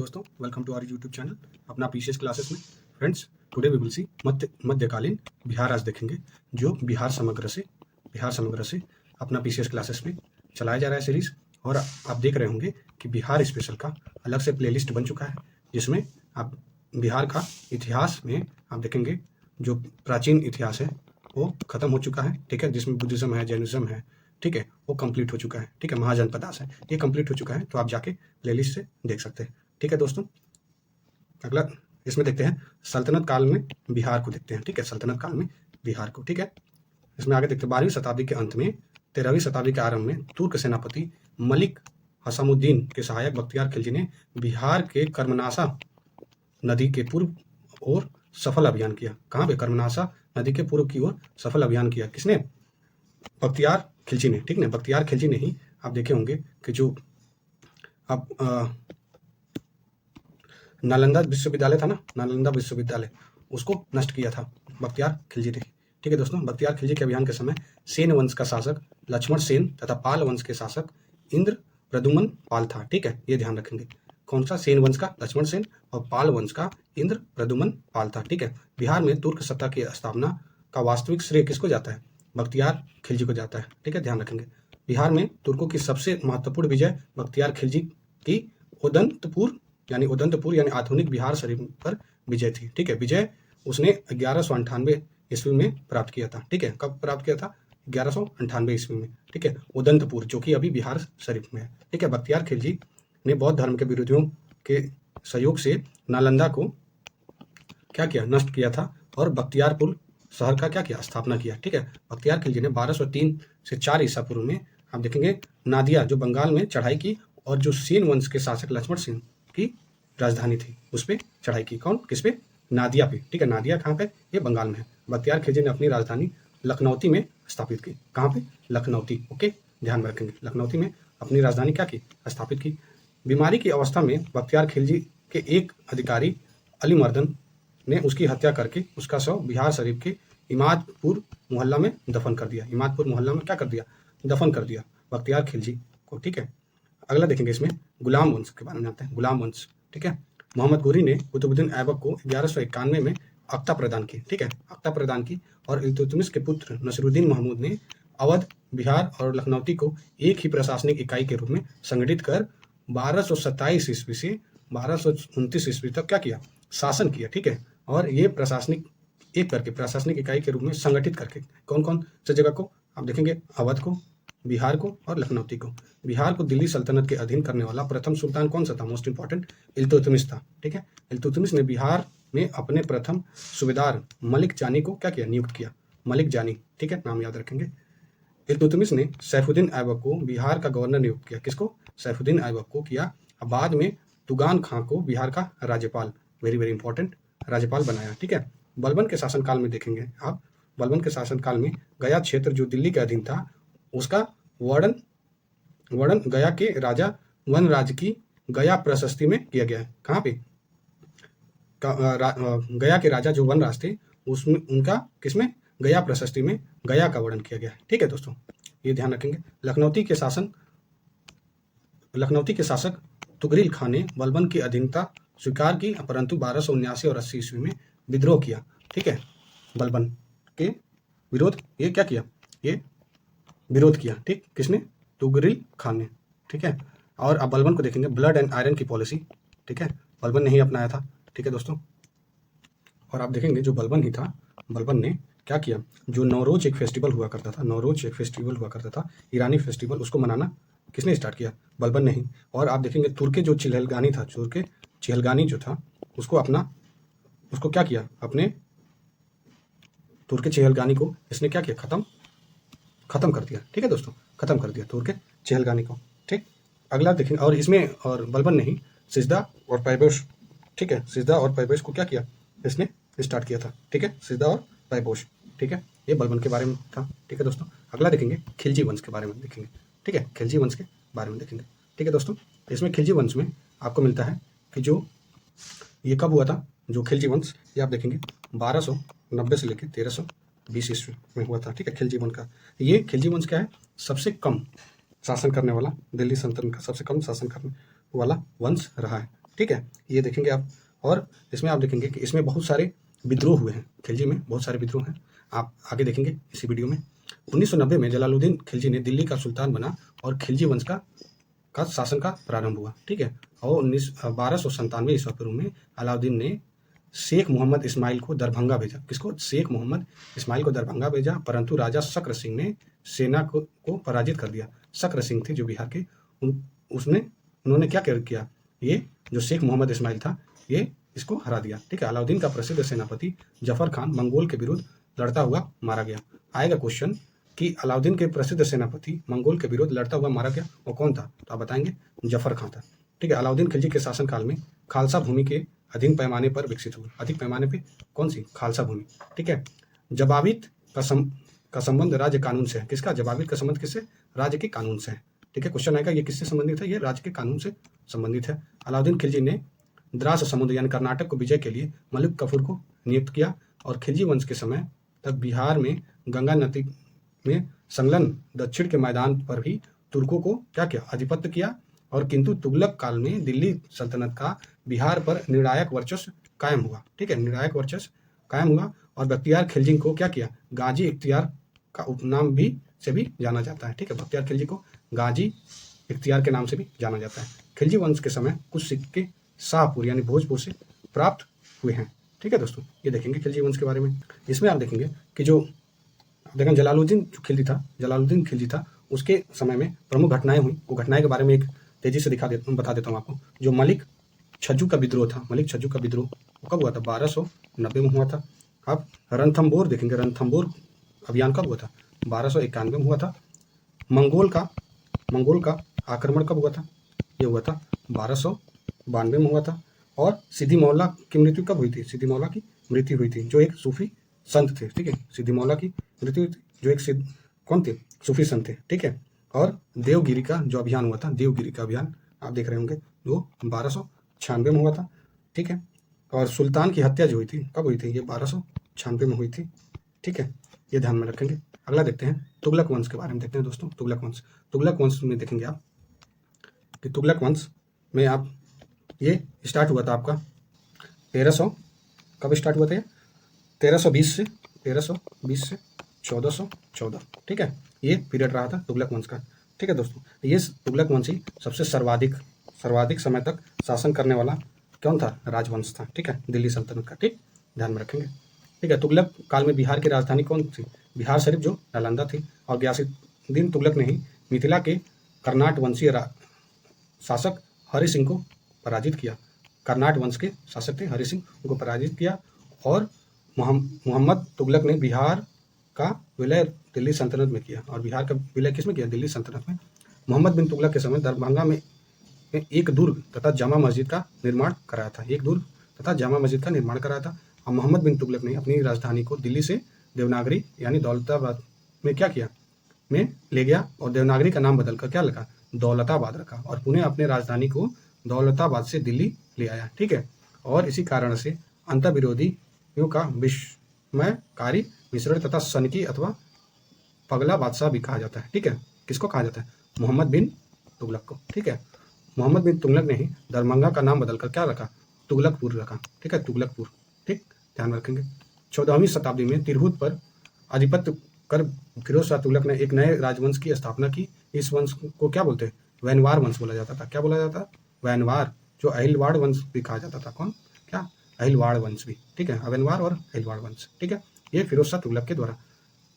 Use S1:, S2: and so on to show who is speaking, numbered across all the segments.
S1: दोस्तों, welcome to our YouTube channel Apna PCS classes में। Friends, today we will see मध्यकालीन बिहार आज देखेंगे, जो बिहार समग्र से अपना पीसीएस क्लासेस में चलाया जा रहा है सीरीज। और आप देख रहे होंगे कि बिहार स्पेशल का अलग से प्लेलिस्ट बन चुका है, जिसमें आप बिहार का इतिहास में आप देखेंगे जो प्राचीन इतिहास है वो खत्म हो चुका है, ठीक है, जिसमें बुद्धिज्म है, जैनिज्म है, ठीक है, वो कंप्लीट हो चुका है, ठीक है, महाजनपदास है, ये कंप्लीट हो चुका है, तो आप जाके प्लेलिस्ट से देख सकते हैं, ठीक है दोस्तों। अगला इसमें देखते हैं सल्तनत काल में बिहार को देखते हैं, ठीक है, सल्तनत काल में बिहार को, ठीक है। इसमें आगे देखते हैं 12वीं शताब्दी के अंत में 13वीं शताब्दी के आरंभ में तुर्क सेनापति मलिक हसामुद्दीन के सहायक बख्तियार खिलजी ने बिहार के कर्मनाशा नदी के पूर्व ओर सफल अभियान किया। कहाँ पे? कर्मनाशा नदी के पूर्व की ओर सफल अभियान किया। किसने? बख्तियार खिलजी ने, ठीक है। बख्तियार खिलजी ने ही आप देखे होंगे कि जो अब नालंदा विश्वविद्यालय था ना, नालंदा विश्वविद्यालय, उसको नष्ट किया था बख्तियार खिलजी ने, ठीक है दोस्तों। बख्तियार खिलजी के अभियान के समय सेन वंश का शासक लक्ष्मण सेन तथा पाल वंश के शासक इंद्र प्रद्युम्न पाल था, ठीक है, ये ध्यान रखेंगे। कौन सा? सेन वंश का लक्ष्मण सेन और पाल वंश का इंद्र प्रद्युम्न पाल था, ठीक है। बिहार में तुर्क सत्ता की स्थापना का वास्तविक श्रेय किसको जाता है? बख्तियार खिलजी को जाता है, ठीक है, ध्यान रखेंगे। बिहार में तुर्कों की सबसे महत्वपूर्ण विजय बख्तियार खिलजी की उदंतपुर यानी आधुनिक बिहार शरीफ पर विजय थी, ठीक है। विजय उसने 1198 ईस्वी में प्राप्त किया था, ठीक है। कब प्राप्त किया था? 1198 ईस्वी में, ठीक है। उदंतपुर, जो कि अभी बिहार शरीफ में है, ठीक है। बख्तियार खिलजी ने बौद्ध धर्म के विरोधियों के सहयोग से नालंदा को क्या किया? नष्ट किया था और बख्तियारपुर शहर का क्या किया? स्थापना किया, ठीक है। बख्तियार खिलजी ने 1203 से 4 ईसा पूर्व में आप देखेंगे नादिया, जो बंगाल में, चढ़ाई की और जो सेन वंश के शासक लक्ष्मण सेन की राजधानी थी उस पर चढ़ाई की। कौन? किस पे? नादिया पे, ठीक है। नादिया कहाँ पे? ये बंगाल में है। बख्तियार खिलजी ने अपनी राजधानी लखनौती में स्थापित की। कहाँ पे? लखनौती, ओके, ध्यान में रखेंगे। लखनौती में अपनी राजधानी क्या की? स्थापित की। बीमारी की अवस्था में बख्तियार खिलजी के एक अधिकारी अली मर्दन ने उसकी हत्या करके उसका शव बिहार शरीफ के इमादपुर मोहल्ला में दफन कर दिया। इमादपुर मोहल्ला में क्या कर दिया? दफन कर दिया बख्तियार खिलजी को, ठीक है। अगला देखेंगे, इसमें गुलाम वंश के बारे में जानते हैं। गुलाम वंश, ठीक है। मोहम्मद गोरी ने कुतुबुद्दीन ऐबक को 1191 में अख्ता प्रदान की, ठीक है, अख्ता प्रदान की। और इल्तुतमिश के पुत्र नसीरुद्दीन महमूद ने अवध, बिहार और लखनौती को एक ही प्रशासनिक इकाई के रूप में संगठित कर 1227 ईस्वी से 1229 ईस्वी तक क्या किया? शासन किया, ठीक है। और ये प्रशासनिक एक करके प्रशासनिक इकाई के रूप में संगठित करके कौन कौन से जगह को आप देखेंगे? अवध को, बिहार को और लखनौती को। बिहार को दिल्ली सल्तनत के अधीन करने वाला प्रथम सुल्तान कौन सा था? मोस्ट इंपॉर्टेंट, इल्तुतमिश था, ठीक है। इल्तुतमिश ने बिहार में अपने प्रथम सूबेदार मलिक जानी को क्या किया? नियुक्त किया, मलिक जानी, ठीक है, नाम याद रखेंगे। इल्तुतमिश ने सैफुद्दीन ऐबक को बिहार का गवर्नर नियुक्त किया। किसको? सैफुद्दीन ऐबक को किया। बाद में तुगान खां को बिहार का राज्यपाल, वेरी वेरी इंपॉर्टेंट, राज्यपाल बनाया, ठीक है। बलबन के शासनकाल में देखेंगे आप, बलबन के शासनकाल में गया क्षेत्र जो दिल्ली के अधीन था उसका वर्णन गया के राजा वनराज की गया प्रशस्ति में किया गया है। कहाँ पे? गया के राजा जो वनराज थे उसमें उनका किसमें? गया प्रशस्ति में गया का वर्णन किया गया है, ठीक है दोस्तों, ये ध्यान रखेंगे। लखनौती के शासक तुगरिल खान ने बलबन की अधीनता स्वीकार की, परंतु 1279 और 80 ईस्वी में विद्रोह किया, ठीक है। बलबन के विरोध ये क्या किया? ये विरोध किया, ठीक, किसने? तुगरिल खान ने, ठीक है। और अब बलबन को देखेंगे, ब्लड एंड आयरन की पॉलिसी, ठीक है, बलबन ने ही अपनाया था, ठीक है दोस्तों। और आप देखेंगे जो बलबन ही था, बलबन ने क्या किया? जो नौरोज एक फेस्टिवल हुआ करता था, नौरोज एक फेस्टिवल हुआ करता था, ईरानी फेस्टिवल, उसको मनाना किसने स्टार्ट किया? बलबन ने ही। और आप देखेंगे तुर्के जो चिलहलगानी था, तुर्के चिहलगानी जो था उसको क्या किया? अपने तुर्के चिहलगानी को इसने क्या किया? खत्म कर दिया, ठीक है दोस्तों, खत्म कर दिया तुर्के चिहलगानी को, ठीक। अगला देखेंगे, और इसमें और बलबन ने ही सिजदा और पैबोश, ठीक है, सिजदा और पैबोश को क्या किया? इसने स्टार्ट किया था, ठीक है, सिजदा और पैबोश, ठीक है, ये बलबन के बारे में था, ठीक है दोस्तों। अगला देखेंगे खिलजी वंश के बारे में देखेंगे, ठीक है, खिलजी वंश के बारे में देखेंगे, ठीक है दोस्तों। इसमें खिलजी वंश में आपको मिलता है कि जो ये कब हुआ था, जो खिलजी वंश, ये आप देखेंगे 1290 से लेकर 1320 ईस्वी में हुआ था, ठीक है, खिलजी वंश का। ये खिलजी वंश क्या है? सबसे कम शासन करने वाला, दिल्ली सल्तनत का सबसे कम शासन करने वाला वंश रहा है, ठीक है, ये देखेंगे आप। और इसमें आप देखेंगे कि इसमें बहुत सारे विद्रोह हुए हैं, खिलजी में बहुत सारे विद्रोह हैं, आप आगे देखेंगे इसी वीडियो में। 1990 में जलालुद्दीन खिलजी ने दिल्ली का सुल्तान बना और खिलजी वंश का शासन का प्रारंभ हुआ, ठीक है। और 1297 ईस्वी पूर्व में अलाउद्दीन ने शेख मोहम्मद इस्माइल को दरभंगा भेजा। किसको? शेख मोहम्मद इस्माइल को दरभंगा भेजा, परंतु राजा शक्र सिंह ने सेना को पराजित कर दिया। शक्र सिंह थे जो बिहार के, उन्होंने क्या किया, ये जो शेख मोहम्मद इस्माइल था ये इसको हरा दिया, ठीक है। अलाउद्दीन का प्रसिद्ध सेनापति जफर खान मंगोल के विरुद्ध लड़ता हुआ मारा गया। आएगा क्वेश्चन कि अलाउद्दीन के प्रसिद्ध सेनापति मंगोल के विरुद्ध लड़ता हुआ मारा गया, वो कौन था? तो आप बताएंगे जफर खान था, ठीक है। अलाउद्दीन खिलजी के शासनकाल में खालसा भूमि के अधिक पैमाने पर विकसित हुई। अधिक पैमाने पे कौन सी? खालसा भूमि, ठीक है। जबावित का संबंध राज्य कानून से है। किसका? जबावित का संबंध किससे? राज्य के कानून से है, ठीक है। क्वेश्चन आएगा ये किससे संबंधित है? ये राज्य के कानून से संबंधित है। अलाउद्दीन खिलजी ने द्रास समुद्र यानी कर्नाटक को विजय के लिए मलिक कफूर को नियुक्त किया और खिलजी वंश के समय तक बिहार में गंगा नदी में संलग्न दक्षिण के मैदान पर भी तुर्कों को क्या किया? आधिपत्य किया। और किंतु तुगलक काल में दिल्ली सल्तनत का बिहार पर निर्णायक वर्चस्व कायम हुआ, ठीक है। निर्णायक वर्चस्व कायम हुआ और बख्तियार खिलजी को क्या किया? गाजी इख्तियार का उपनाम से भी जाना जाता है, ठीक है। बख्तियार खिलजी को गाजी इख्तियार के नाम से भी जाना जाता है। खिलजी वंश के समय कुछ सिक्के शाहपुर यानी भोजपुर से प्राप्त हुए हैं, ठीक है दोस्तों। ये देखेंगे खिलजी वंश के बारे में। इसमें आप देखेंगे कि जो देखें जलालुद्दीन खिलजी था उसके समय में प्रमुख घटनाएं हुई। वो घटनाएं के बारे में एक तेजी से बता देता हूँ आपको। जो मलिक छज्जू का विद्रोह था, मलिक छज्जू का विद्रोह कब हुआ था? 1290 में हुआ था। अब रणथंबोर देखेंगे, रणथंबोर अभियान कब हुआ था? 1291 में हुआ था। मंगोल का आक्रमण कब हुआ था? ये हुआ था 1292 में हुआ था। और सिद्दी मौला की मृत्यु कब हुई थी? सिद्दी मौला की मृत्यु हुई थी जो एक सूफी संत थे, ठीक है। सिद्दी मौला की मृत्यु हुई थी जो एक कौन थे? सूफी संत थे, ठीक है। और देवगिरी का जो अभियान हुआ था, देवगिरी का अभियान आप देख रहे होंगे, जो 1296 में हुआ था, ठीक है। और सुल्तान की हत्या जो हुई थी कब हुई थी? ये 1296 में हुई थी, ठीक है। ये ध्यान में रखेंगे। अगला देखते हैं तुगलक वंश के बारे में देखते हैं दोस्तों। तुगलक वंश में देखेंगे आप कि तुगलक वंश में आप ये स्टार्ट हुआ था आपका 1300, कब स्टार्ट हुआ था? 1320 से 1414, ठीक है। ये पीरियड रहा था तुगलक वंश का, ठीक है दोस्तों। ये तुगलक वंश ही सबसे सर्वाधिक समय तक शासन करने वाला कौन था? राजवंश था, ठीक है, दिल्ली सल्तनत का, ठीक, ध्यान में रखेंगे, ठीक है। तुगलक काल में बिहार की राजधानी कौन थी? बिहार शरीफ जो नालंदा थी। और गयासुद्दीन तुगलक ने ही मिथिला के कर्नाट वंशीय शासक हरि सिंह को पराजित किया। कर्नाट वंश के शासक थे हरि सिंह, उनको पराजित किया। और मोहम्मद तुगलक ने बिहार का विलय दिल्ली सल्तनत में किया। और बिहार का विलय किस में किया? दिल्ली सल्तनत में। मोहम्मद बिन तुगलक के समय दरभंगा में एक दुर्ग तथा जामा मस्जिद का निर्माण कराया था। और मोहम्मद बिन तुगलक ने अपनी राजधानी को दिल्ली से देवनागरी यानी दौलताबाद में क्या किया? में ले गया और देवनागरी का नाम बदलकर क्या रखा? दौलताबाद रखा। और पुनः अपने राजधानी को दौलताबाद से दिल्ली ले आया, ठीक है। और इसी कारण से अंतर्विरोधियों का विस्मयकारी मिश्रण तथा सनकी अथवा पगला बादशाह भी कहा जाता है, ठीक है। किसको कहा जाता है? मोहम्मद बिन तुगलक को, ठीक है। मोहम्मद बिन तुगलक ने ही दरभंगा का नाम बदलकर क्या रखा? तुगलकपुर रखा, ठीक है, तुगलकपुर, ठीक, ध्यान में रखेंगे। 14वीं शताब्दी में तिरहुत पर आधिपत्य कर फिरोज शाह तुगलक ने एक नए राजवंश की स्थापना की। इस वंश को क्या बोलते हैं? वैनवार वंश बोला जाता था। क्या बोला जाता? वैनवार, जो अहिलवाड़ वंश भी कहा जाता था। कौन? क्या? अहिलवाड़ वंश भी, ठीक है, अवेनवार और अहिलवाड़ वंश, ठीक है। ये फिरोज शाह तुगलक के द्वारा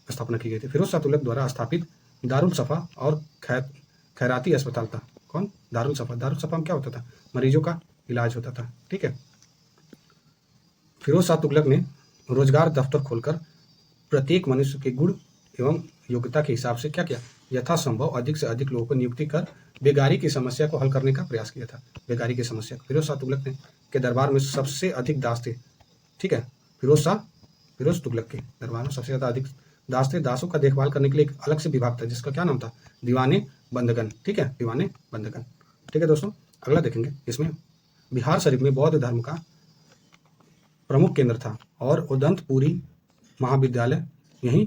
S1: स्थापना की गई थी। फिरोज शाह तुगलक द्वारा स्थापित दारुल सफा और खैराती अस्पताल था। कौन? दारुल सफा में क्या होता था? मरीजों का इलाज होता था, ठीक है। फिरोज शाह तुगलक ने रोजगार दफ्तर खोलकर प्रत्येक मनुष्य के गुण एवं योग्यता के हिसाब से क्या किया? यथासंभव अधिक से अधिक लोगों को नियुक्ति कर बेगारी की समस्या को हल करने का प्रयास किया था। बेगारी की समस्या, फिरोज शाह तुगलक के दरबार में सबसे अधिक दास थे, ठीक है। फिरोज तुगलक के दरबार में सबसे ज्यादा अधिक दास थे। दासों का देखभाल करने के लिए एक अलग से विभाग था जिसका क्या नाम था? दीवाने बंदगन, ठीक है, दीवाने बंदगन, ठीक है दोस्तों। अगला देखेंगे, इसमें बिहार शरीफ में बौद्ध धर्म का प्रमुख केंद्र था और उदंतपुरी महाविद्यालय यहीं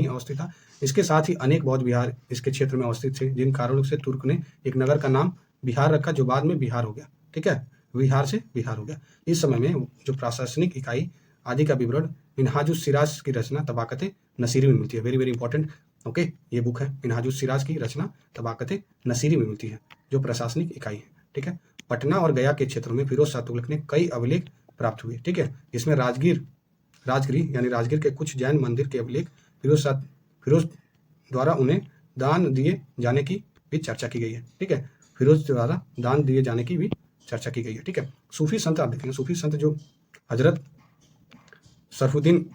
S1: अवस्थित था। इसके साथ ही अनेक बौद्ध विहार इसके क्षेत्र में अवस्थित थे, जिन कारणों से तुर्क ने एक नगर का नाम बिहार रखा, जो बाद में बिहार हो गया। ठीक है, बिहार से बिहार हो गया। इस समय में जो प्रशासनिक इकाई आदि का विवरण मिनहाजुस सिराज की रचना तबाकत नसीरी में मिलती है। Very very important. ओके, ये बुक है मिनहाजुस सिराज की रचना तबाकत नसीरी में मिलती है, जो प्रशासनिक इकाई है। ठीक है, पटना और गया के क्षेत्रों में फिरोज शाह तुगलक ने कई अभिलेख प्राप्त हुए। ठीक है, इसमें राजगीर यानी राजगीर के कुछ जैन मंदिर के अभिलेख फिरोज द्वारा उन्हें दान दिए जाने की भी चर्चा की गई है। ठीक है, फिरोज द्वारा दान दिए जाने की भी चर्चा की गई है। ठीक है, सूफी संत आप देखेंगे, सूफी संत जो हजरत सरफुद्दीन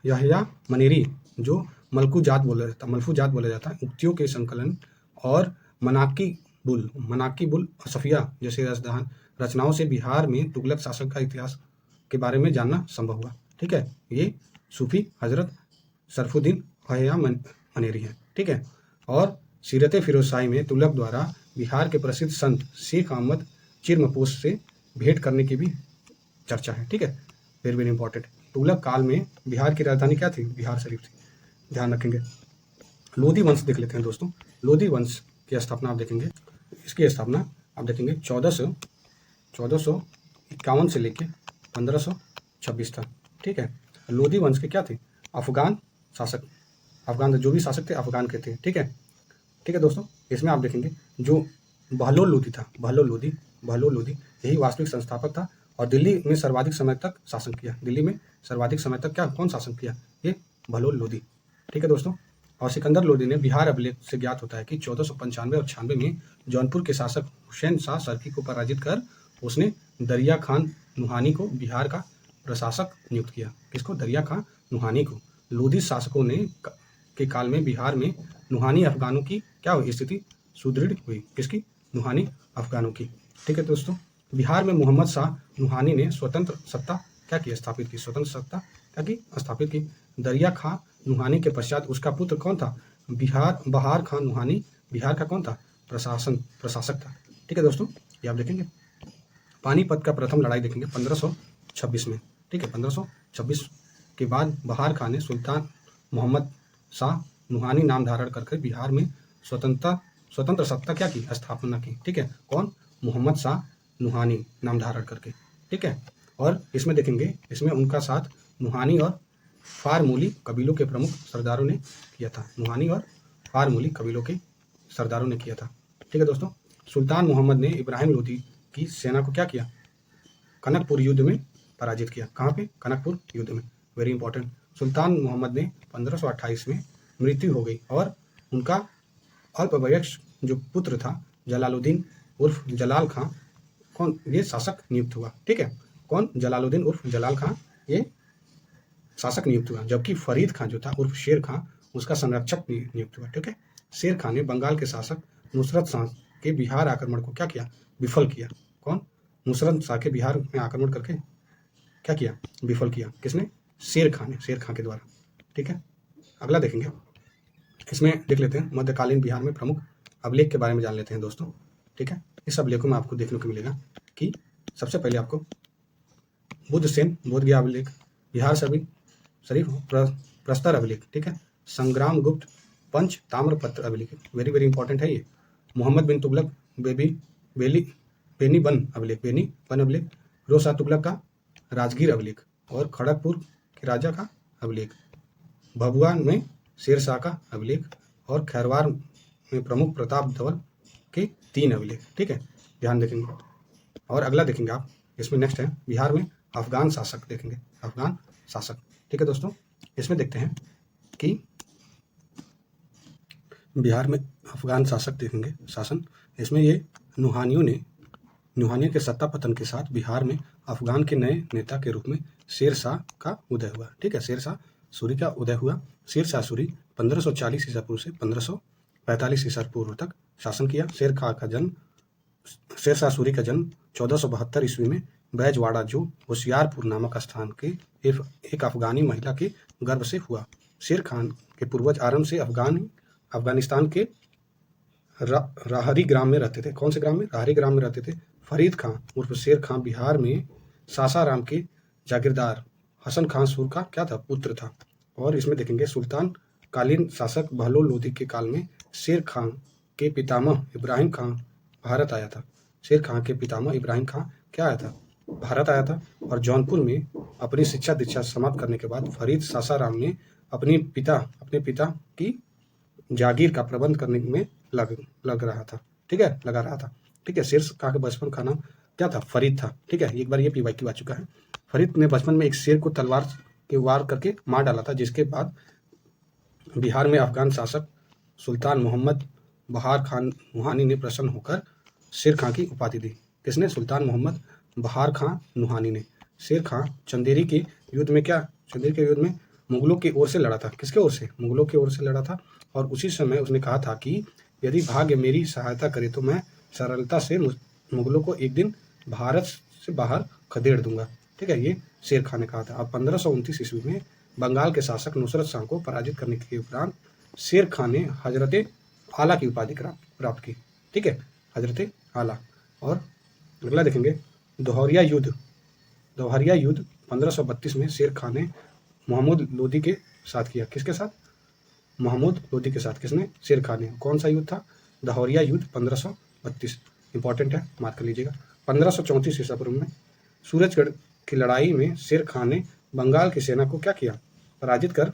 S1: यहया मनेरी, जो मलफू जात बोला जाता है, उक्तियों के संकलन और मनाकी बुल सफिया जैसे रचनाओं से बिहार में तुगलक शासक का इतिहास के बारे में जानना संभव हुआ। ठीक है, ये सूफी हजरत सरफुद्दीन यहया मनेरी है। ठीक है, और सीरत फिरोजशाही में तुगलक द्वारा बिहार के प्रसिद्ध संत शेख अहमद चिरमपोश से भेंट करने की भी चर्चा है। ठीक है, वेरी वेरी इंपॉर्टेंट। तुगलक काल में बिहार की राजधानी क्या थी? बिहार शरीफ थी, ध्यान रखेंगे। लोधी वंश देख लेते हैं दोस्तों। लोधी वंश की स्थापना आप देखेंगे, इसकी स्थापना आप देखेंगे 1451 से लेके 1526 तक। ठीक है, लोधी वंश के क्या थे? अफगान जो भी शासक थे अफगान के थे। ठीक है दोस्तों, इसमें आप देखेंगे जो बहलोल लोधी यही वास्तविक संस्थापक था और दिल्ली में सर्वाधिक समय तक शासन किया। कौन शासन किया? ये बहलोल लोधी। ठीक है दोस्तों, और सिकंदर लोधी ने बिहार अभिलेख से ज्ञात होता है कि 1495 और 96 में जौनपुर के शासक हुसैन शाह सरकी को पराजित कर उसने दरिया खान नुहानी को बिहार का प्रशासक नियुक्त किया। किसको? दरिया खान नुहानी को। लोधी शासकों ने के काल में बिहार में नुहानी अफगानों की क्या हुई? स्थिति सुदृढ़ हुई। किसकी? नुहानी अफगानों की। ठीक है दोस्तों, बिहार में मोहम्मद शाह नुहानी ने स्वतंत्र सत्ता क्या की? स्थापित की। दरिया खां नुहानी के पश्चात उसका पुत्र कौन था? बहार खां नुहानी बिहार का कौन था? प्रशासक था। ठीक है दोस्तों, ये आप देखेंगे। पानीपत का प्रथम लड़ाई देखेंगे 1526 में। ठीक है, 1526 के बाद बहार खां ने सुल्तान मोहम्मद शाह नुहानी नाम धारण करके बिहार में स्वतंत्र सत्ता क्या की? स्थापना की। ठीक है, कौन? मोहम्मद शाह नुहानी नाम धारण करके। ठीक है, और इसमें देखेंगे, इसमें उनका साथ नुहानी और फारमूली कबीलों के प्रमुख सरदारों ने किया था। ठीक है दोस्तों, सुल्तान मोहम्मद ने इब्राहिम लोधी की सेना को क्या किया? कनकपुर युद्ध में पराजित किया। कहाँ पे? कनकपुर युद्ध में। Very important. सुल्तान मोहम्मद ने 1528 में मृत्यु हो गई और उनका अल्पवयस्क जो पुत्र था जलालुद्दीन उर्फ जलाल खां, कौन? ये शासक नियुक्त हुआ। ठीक है, कौन? जलालुद्दीन उर्फ जलाल खां ये शासक नियुक्त हुआ, जबकि फरीद खां जो था उर्फ शेर खां उसका संरक्षक नियुक्त हुआ। ठीक है, शेर खां ने बंगाल के शासक नुसरत शाह के बिहार आक्रमण को क्या किया? विफल किया। कौन? नुसरत शाह के बिहार में आक्रमण करके क्या किया? विफल किया। किसने? शेर खां के द्वारा। ठीक है, अगला देखेंगे, इसमें देख लेते हैं मध्यकालीन बिहार में प्रमुख अभिलेख के बारे में जान लेते हैं दोस्तों। ठीक है, इस अभिलेखों में आपको देखने को मिलेगा कि सबसे पहले आपको बोध गया अभिलेख, बिहार शरीफ प्रस्तर अभिलेख। ठीक है, संग्राम गुप्त पंच ताम्रपत्र अभिलेख, वेरी वेरी इंपॉर्टेंट है ये। मोहम्मद बिन तुगलक बेनी बन अभिलेख, फिरोज शाह तुगलक का राजगीर अभिलेख और खड़गपुर के राजा का अभिलेख, भभुआ में शेर शाह का अभिलेख और खैरवार में प्रमुख प्रताप धवल के 3 अभिलेख। ठीक है, ध्यान देखेंगे। और अगला देखेंगे आप, इसमें नेक्स्ट है बिहार में अफगान शासक देखेंगे, अफगान शासक। ठीक है दोस्तों, इसमें देखते हैं कि बिहार में अफगान शासक देखेंगे शासन। इसमें ये नुहानियों के सत्ता पतन के साथ बिहार में अफगान के नए नेता के रूप में शेर शाह का उदय हुआ। ठीक है, शेर शाह सूरी का उदय हुआ। शेर शाह सूरी 1540 ईसा पूर्व से 1545 ईसा पूर्व तक शासन किया। शेर शाह सूरी का जन्म 1472 ईस्वी में बैजवाड़ा जो होशियारपुर नामक स्थान के एक अफगानी महिला के गर्भ से हुआ। शेर खान के पूर्वज आरंभ से अफगानिस्तान के राहरी ग्राम में रहते थे। कौन से ग्राम में? राहरी ग्राम में रहते थे। फरीद खां उर्फ शेर खां बिहार में सासाराम के जागीरदार हसन खां सूर का क्या था? पुत्र था। और इसमें देखेंगे सुल्तान कालीन शासक बहलोल लोधी के काल में शेर खां के पितामह इब्राहिम खां भारत आया था। शेर खां के पितामह इब्राहिम खां क्या आया था, भारत आया था। और जौनपुर में अपनी शिक्षा दीक्षा समाप्त करने के बाद फरीद सासाराम ने अपने पिता की जागीर का प्रबंध करने में लग रहा था, ठीक है, लगा रहा था, ठीक है। शेर खां के बचपन का नाम क्या था, फरीद था, ठीक है। एक बार ये पीवाई की आ चुका है। फरीद ने बचपन में एक शेर को तलवार के वार करके मार डाला था, जिसके बाद बिहार में अफगान शासक सुल्तान मोहम्मद बहार खान नुहानी ने प्रसन्न होकर शेर खां की उपाधि दी। किसने, सुल्तान मोहम्मद बहार खां नुहानी ने। शेर खां चंदेरी के युद्ध में मुगलों की ओर से लड़ा था। किसके ओर से, मुगलों की ओर से लड़ा था। और उसी समय उसने कहा था कि यदि भाग्य मेरी सहायता करे तो मैं सरलता से मुगलों को एक दिन भारत से बाहर खदेड़ दूंगा, ठीक है, ये शेर खां ने कहा था। अब 1529 ईस्वी में बंगाल के शासक नुसरत शाह को पराजित करने के उपरांत शेर खां ने हजरत आला की उपाधि प्राप्त की, ठीक है, हजरत आला। और अगला देखेंगे दोहरिया युद्ध 1532 में शेर खां ने महमूद लोदी के साथ किया। किसके साथ, महमूद लोदी के साथ। किसने, शेर खां ने। कौन सा युद्ध था, दोहरिया युद्ध 1532, इंपॉर्टेंट है, मार्क कर लीजिएगा। 1534 ईसा पूर्व में सूरजगढ़ की लड़ाई में शेर खां ने बंगाल की सेना को क्या किया, पराजित कर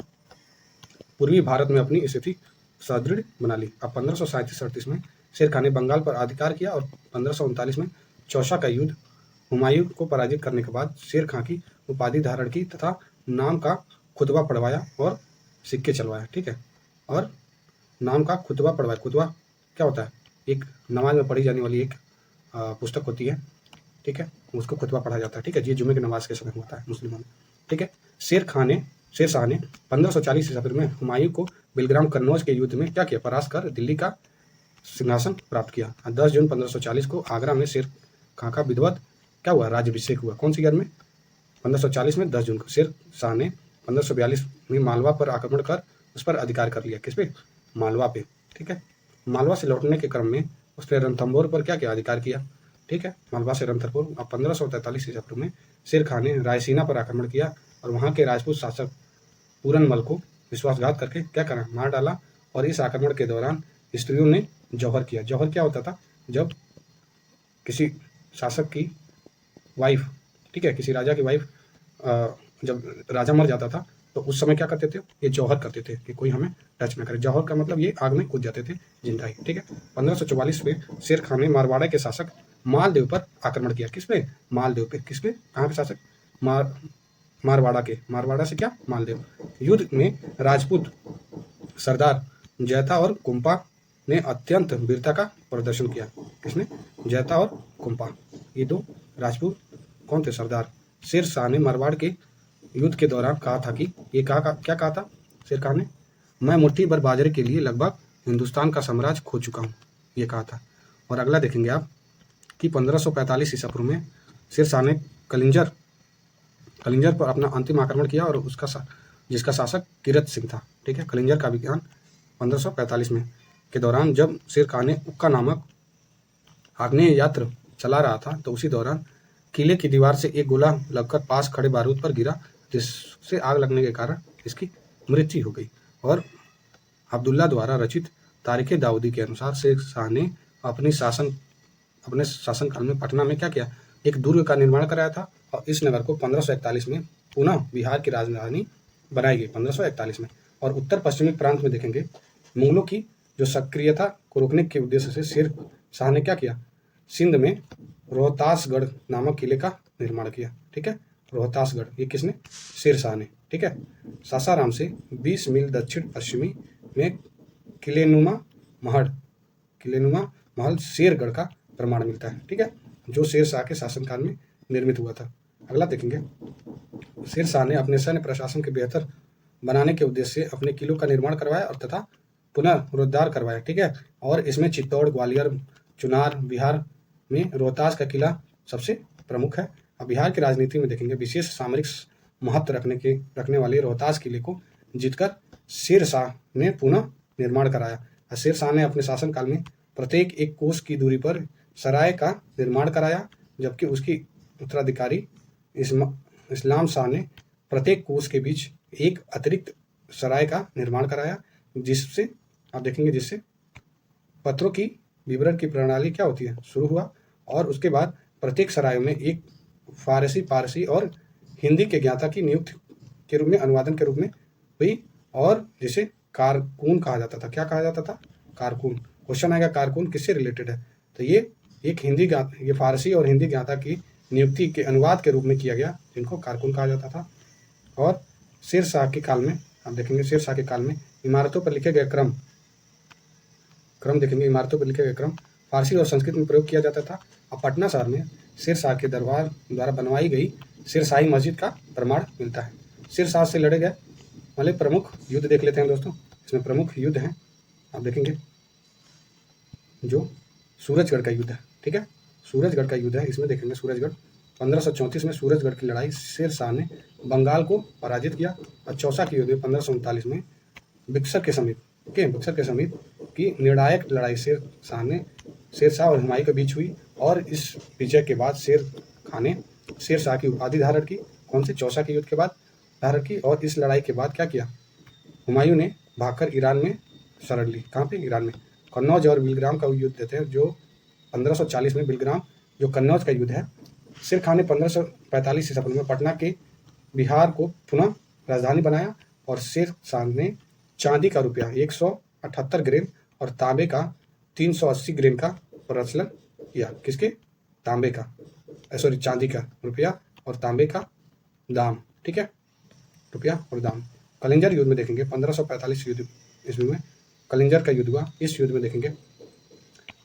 S1: पूर्वी भारत में अपनी स्थिति सुदृढ़ बना ली। अब 1537-38 में शेर खां ने बंगाल पर अधिकार किया और 1539 में चौसा का युद्ध हुमायूं को पराजित करने के बाद शेर खां की उपाधि धारण की तथा नाम का खुतबा पढ़वाया और सिक्के चलवाया, ठीक है। और नाम का खुतबा पढ़वाया। खुतबा क्या होता है, एक नमाज में पढ़ी जाने वाली एक पुस्तक होती है, ठीक है, उसको खुतबा पढ़ा जाता है, ठीक है। ये जुम्मे की नमाज के समय होता है मुस्लिमों में, ठीक है। शेर शाह ने 1540 ईसा पूर्व में हुमायूं को बिलग्राम कन्नौज के युद्ध में क्या किया, परास्त कर दिल्ली का सिंहासन प्राप्त किया। 10 जून 1540 को आगरा में शेर खां का विधिवत क्या हुआ, राज्याभिषेक हुआ। कौन सी ईयर में, 1540 में 10 जून को। शेर शाह ने 1542 में मालवा पर आक्रमण कर उस पर अधिकार कर लिया। किस पे, मालवा पे, ठीक है। मालवा से लौटने के क्रम में उसने रणथंभौर पर क्या किया, अधिकार किया, ठीक है, मालवा से रणथंभौर। अब 1543 ईसा पूर्व में शेर खां ने रायसीना पर आक्रमण किया और वहां के राजपूत शासक पूरनमल को विश्वासघात करके क्या करा, मार डाला। और इस आक्रमण के दौरान स्त्रियों ने जौहर किया। जौहर क्या होता था, जब किसी शासक की वाइफ, ठीक है, किसी राजा की वाइफ जब राजा मर जाता था तो उस समय क्या करते थे, ये जौहर करते थे कि कोई हमें टच न करे। जौहर का मतलब ये आग में कूद जाते थे जिंदा ही, ठीक है। 1544 में शेर खां ने मारवाड़ा के शासक मालदेव पर आक्रमण किया। किस पे, मालदेव पे। किस पे, कहाँ पे शासक, मारवाड़ा से क्या, मालदेव। युद्ध में राजपूत सरदार जैता और कुंपा ने अत्यंत वीरता का प्रदर्शन किया। किसने, जैता और कुंपा, ये दो राजपूत कौन थे, सरदार। शेर शाह ने मारवाड़ के युद्ध के दौरान कहा था कि क्या कहा था शेर खां ने, मैं मुट्ठी भर बाजरे के लिए लगभग हिंदुस्तान का साम्राज्य खो चुका हूँ, ये कहा था। और अगला देखेंगे आप कि 1545 ईसा पूर्व में शेर शाह ने कलिंजर पर अपना अंतिम आक्रमण किया और जिसका शासक कीरत सिंह था, ठीक है। कलिंजर का अभियान 1545 में के दौरान जब शेर खां ने उक्का नामक आग्नेय यात्र चला रहा था तो उसी दौरान किले की दीवार से एक गोला लगकर पास खड़े बारूद पर गिरा, जिससे आग लगने के कारण इसकी मृत्यु हो गई। और अब्दुल्ला द्वारा रचित तारीख दाऊदी के अनुसार शेर शाह ने अपने शासनकाल में पटना में क्या किया, एक दुर्ग का निर्माण कराया था और इस नगर को 1541 में पुनः बिहार की राजधानी बनाई गई, 1541 में। और उत्तर पश्चिमी प्रांत में देखेंगे मुगलों की जो सक्रियता को रोकने के उद्देश्य से शेर शाह ने क्या किया, सिंध में रोहतासगढ़ नामक किले का निर्माण किया, ठीक है। रोहतासगढ़, ये किसने, शेर शाह ने, ठीक है। सासाराम से 20 मील दक्षिण पश्चिमी में किलेनुमा महल शेरगढ़ का प्रमाण मिलता है, ठीक है, जो शेर शाह के शासनकाल में निर्मित हुआ था। अगला देखेंगे, शेर शाह ने अपने सैन्य प्रशासन के बेहतर बनाने के उद्देश्य से अपने किलों का निर्माण करवाया और तथा पुनरुद्धार करवाया, ठीक है। और इसमें चित्तौड़, ग्वालियर, चुनार, बिहार में रोहतास का किला सबसे प्रमुख है। अब बिहार की राजनीति में देखेंगे विशेष सामरिक महत्व रखने वाले रोहतास किले को जीतकर शेर शाह ने पुनः निर्माण कराया। शेर शाह ने अपने शासनकाल में प्रत्येक 1 कोस की दूरी पर सराय का निर्माण कराया, जबकि उसकी उत्तराधिकारी इस्लाम शाह ने प्रत्येक कोस के बीच एक अतिरिक्त सराय का निर्माण कराया, जिससे आप देखेंगे जिससे पत्थरों की विवरण की प्रणाली क्या होती है, शुरू हुआ। और उसके बाद प्रत्येक सरायों में एक फारसी, पारसी और हिंदी के ज्ञाता की नियुक्ति के रूप में, अनुवादन के रूप में हुई। और जिसे कारकून कहा जाता था। क्या कहा जाता था? कारकून। क्वेश्चन आएगा कारकून किससे रिलेटेड है, तो ये एक ये फारसी और हिंदी ज्ञाता की नियुक्ति के अनुवाद के रूप में किया गया, जिनको कारकून कहा जाता था। और शेर शाह के काल में आप देखेंगे, शेर शाह के काल में इमारतों पर लिखे गए क्रम देखेंगे, इमारतों पर लिखे गए क्रम फारसी और संस्कृत में प्रयोग किया जाता था। अब पटना शहर में शेर शाह के दरबार द्वारा बनवाई गई शेरशाही मस्जिद का प्रमाण मिलता है। शेर शाह से लड़े गए वाले प्रमुख युद्ध देख लेते हैं दोस्तों। इसमें प्रमुख युद्ध हैं, आप देखेंगे, जो सूरजगढ़ का युद्ध है। ठीक है, सूरजगढ़ का युद्ध है, इसमें देखेंगे सूरजगढ़ 1534 में सूरजगढ़ की लड़ाई शेर शाह ने बंगाल को पराजित किया। और चौसा की युद्ध 1539 में बक्सर के समीप की निर्णायक लड़ाई शेर शाह और हुमायूं के बीच हुई। और इस विजय के बाद शेर खां ने शेर शाह की उपाधि धारण की। कौन से? चौसा के युद्ध के बाद धारण की। और इस लड़ाई के बाद क्या किया? हुमायूं ने भागकर ईरान में शरण ली। कहाँ पे? ईरान में। कन्नौज और बिलग्राम का युद्ध देते हैं, जो 1540 में बिलग्राम, जो कन्नौज का युद्ध है। शेर खां ने 1545 ईसा पूर्व में पटना के बिहार को पुनः राजधानी बनाया। और शेर शाह ने चांदी का रुपया 178 ग्रेन और तांबे का 380 ग्रेन का प्रचलन किया। किसके? तांबे का, सॉरी, चांदी का रुपया और तांबे का दाम। ठीक है, रुपया और दाम। कलिंजर युद्ध में देखेंगे 1545 ईस्वी में कलिंजर का युद्ध हुआ। इस युद्ध में देखेंगे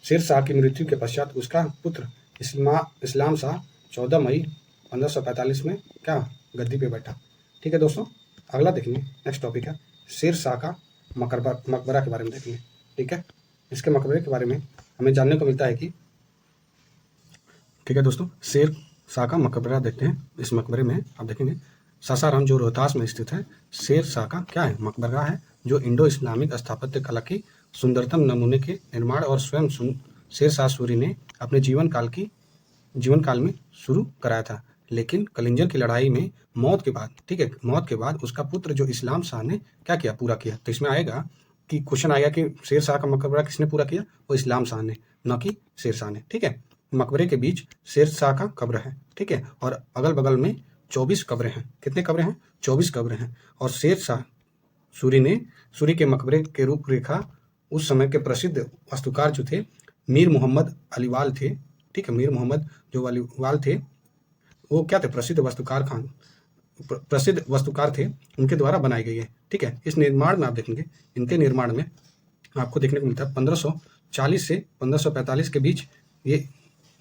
S1: शेर शाह की मृत्यु के पश्चात उसका पुत्र इस्लाम शाह 14 मई 1545 में क्या गद्दी पे बैठा। ठीक है दोस्तों, अगला देखेंगे, नेक्स्ट टॉपिक है शेर शाह का मकबरा के बारे में देखेंगे। ठीक है, इसके मकबरे के बारे में हमें जानने को मिलता है कि, ठीक है दोस्तों, शेर शाह का मकबरा देखते हैं। इस मकबरे में आप देखेंगे सासाराम, जो रोहतास में स्थित है, शेर शाह का क्या है? मकबरा है, जो इंडो इस्लामिक स्थापत्य कला की सुंदरतम नमूने के निर्माण और स्वयं शेर शाह सूरी ने अपने जीवन काल में शुरू कराया था। लेकिन कलिंजर की लड़ाई में मौत के बाद, ठीक है, मौत के बाद उसका पुत्र जो इस्लाम शाह ने क्या किया? पूरा किया। तो इसमें आएगा कि क्वेश्चन आएगा कि शेर शाह का मकबरा किसने पूरा किया? वो इस्लाम शाह ने, न कि शेर शाह ने। ठीक है, मकबरे के बीच शेर शाह का कब्र है। ठीक है, और अगल बगल में 24 कब्रें हैं। कितने कब्रें हैं? 24 कब्रें हैं। और शेर शाह सूरी के मकबरे के रूपरेखा उस समय के प्रसिद्ध वास्तुकार जो थे मीर मोहम्मद अलीवाल थे। ठीक है, मीर मोहम्मद जो अलीवाल थे, वो क्या थे? प्रसिद्ध वास्तुकार थे, उनके द्वारा बनाई गई है। ठीक है, इस निर्माण में आप देखेंगे, इनके निर्माण में आपको देखने को मिलता है 1540 से 1545 के बीच ये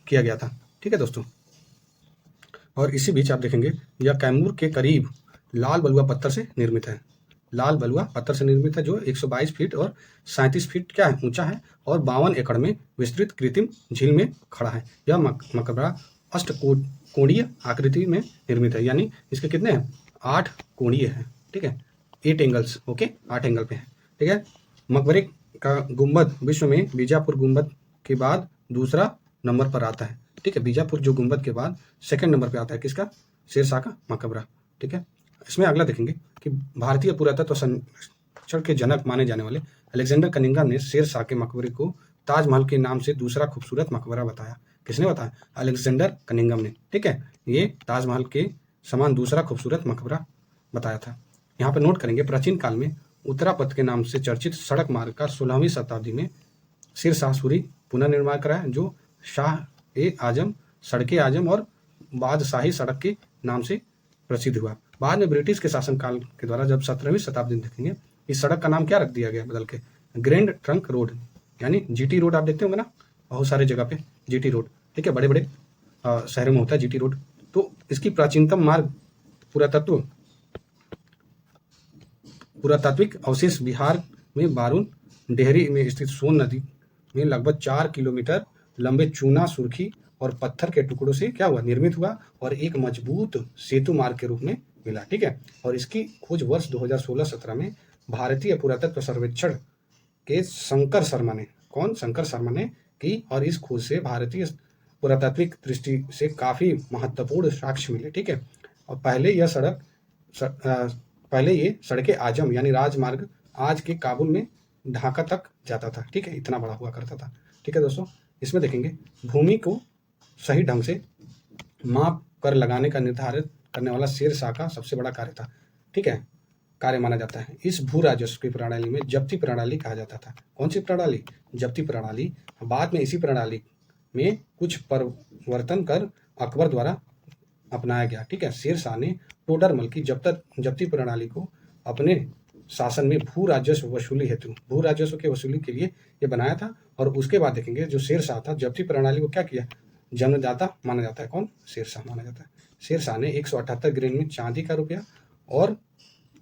S1: किया गया था। ठीक है दोस्तों, और इसी बीच आप देखेंगे यह कैमूर के करीब लाल बलुआ पत्थर से निर्मित है। लाल बलुआ पत्थर से निर्मित है, जो 122 फीट और 37 फीट क्या है? ऊंचा है, और 52 एकड़ में विस्तृत कृत्रिम झील में खड़ा है। यह मकबरा अष्टकोणीय आकृति में निर्मित है, यानी इसके कितने हैं? 8 कोणीय है। ठीक है, 8 एंगल्स, ओके, 8 एंगल पे है। ठीक है, मकबरे का गुंबद विश्व में बीजापुर गुंबद के बाद दूसरा नंबर पर आता है। ठीक है, बीजापुर जो गुंबद के बाद सेकंड नंबर पे आता है, किसका? शेर शाह का मकबरा। ठीक है, इसमें अगला देखेंगे कि भारतीय पुरातत्व सर्वेक्षण के जनक माने जाने वाले अलेक्जेंडर कनिंघम ने शेर शाह के मकबरे को ताजमहल के नाम से दूसरा खूबसूरत मकबरा बताया। किसने बताया? अलेक्जेंडर कनिंघम ने। ठीक है, ये ताजमहल के समान दूसरा खूबसूरत मकबरा बताया था। यहाँ पर नोट करेंगे, प्राचीन काल में उत्तरापथ के नाम से चर्चित सड़क मार्ग का 16वीं शताब्दी में शेर शाह सूरी पुनर्निर्माण कराया, जो शाह-ए-आजम, सड़क-ए-आजम और बादशाही सड़क के नाम से प्रसिद्ध हुआ। बाद में ब्रिटिश के शासनकाल के द्वारा जब 17वीं शताब्दी में देखेंगे, इस सड़क का नाम क्या रख दिया गया बदल के? ग्रैंड ट्रंक रोड, यानी जीटी रोड। आप देखते होंगे ना बहुत सारे जगह पे जीटी रोड। ठीक है, बड़े बड़े शहरों में होता है जीटी रोड। तो इसकी प्राचीनतम मार्ग पुरातात्विक अवशेष बिहार में बारून डेहरी में स्थित सोन नदी में लगभग 4 किलोमीटर लंबे चूना, सुर्खी और पत्थर के टुकड़ों से क्या हुआ? निर्मित हुआ, और एक मजबूत सेतु मार्ग के रूप में मिला। ठीक है, और इसकी खोज वर्ष 2016-17 में भारतीय पुरातत्व सर्वेक्षण के शंकर शर्मा ने, कौन? शंकर शर्मा ने की। और इस खोज से भारतीय पुरातात्विक दृष्टि से काफी महत्वपूर्ण साक्ष्य मिले। ठीक है, और पहले ये सड़के आजम यानी राजमार्ग आज के काबुल में ढाका तक जाता था। ठीक है, इतना बड़ा हुआ करता था। ठीक है दोस्तों। इसमें देखेंगे भूमि को सही ढंग से माप कर लगाने का निर्धारित करने वाला शेर शाह का सबसे बड़ा कार्य था, ठीक है, कार्य माना जाता है। इस भू राजस्व की प्रणाली में जब्ती प्रणाली कहा जाता था। कौन सी प्रणाली? जब्ती प्रणाली। बाद में इसी प्रणाली में कुछ परिवर्तन कर अकबर द्वारा अपनाया गया, ठीक है। शेर शाह ने टोडरमल की जब्ती प्रणाली को अपने शासन में भू राजस्व वसूली हेतु, भू राजस्व की वसूली के लिए ये बनाया था। और उसके बाद देखेंगे जो शेर शाह था, जब्ती प्रणाली को क्या किया, जन्मदाता माना जाता है। कौन? शेर शाह माना जाता है। शेर शाह ने 178 ग्रेन में चांदी का रुपया और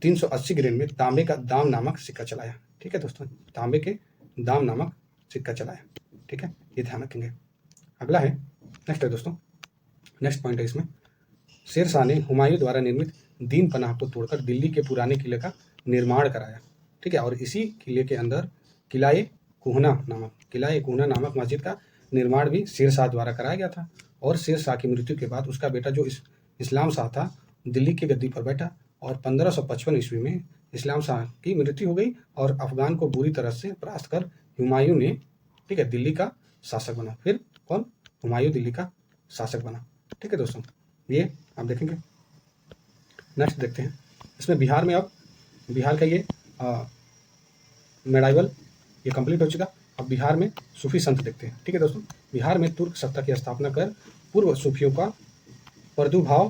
S1: 380 ग्रेन में तांबे का दाम नामक सिक्का चलाया, ठीक है दोस्तों, तांबे के दाम नामक सिक्का चलाया, ठीक है, ये ध्यान रखेंगे। अगला है, नेक्स्ट है दोस्तों, नेक्स्ट पॉइंट है इसमें, शेर शाह ने हुमायूं द्वारा निर्मित दीन पनाह को तोड़कर दिल्ली के पुराने किले का निर्माण कराया, ठीक है। और इसी किले के अंदर किलाए कुहना नामक मस्जिद का निर्माण भी शेर शाह द्वारा कराया गया था। और शेर शाह की मृत्यु के बाद उसका बेटा जो इस्लाम शाह था दिल्ली की गद्दी पर बैठा और 1555 ईस्वी में इस्लाम शाह की मृत्यु हो गई और अफगान को बुरी तरह से परास्त कर हुमायूं ने, ठीक है, दिल्ली का शासक बना। फिर कौन? हुमायूं दिल्ली का शासक बना, ठीक है दोस्तों। ये आप देखेंगे। नेक्स्ट देखते हैं इसमें बिहार में, अब बिहार का ये मेडाइवल ये कंप्लीट हो चुका। अब बिहार में सूफी संत देखते हैं, ठीक है दोस्तों। बिहार में तुर्क सत्ता की स्थापना कर पूर्व सूफियों का प्रादुर्भाव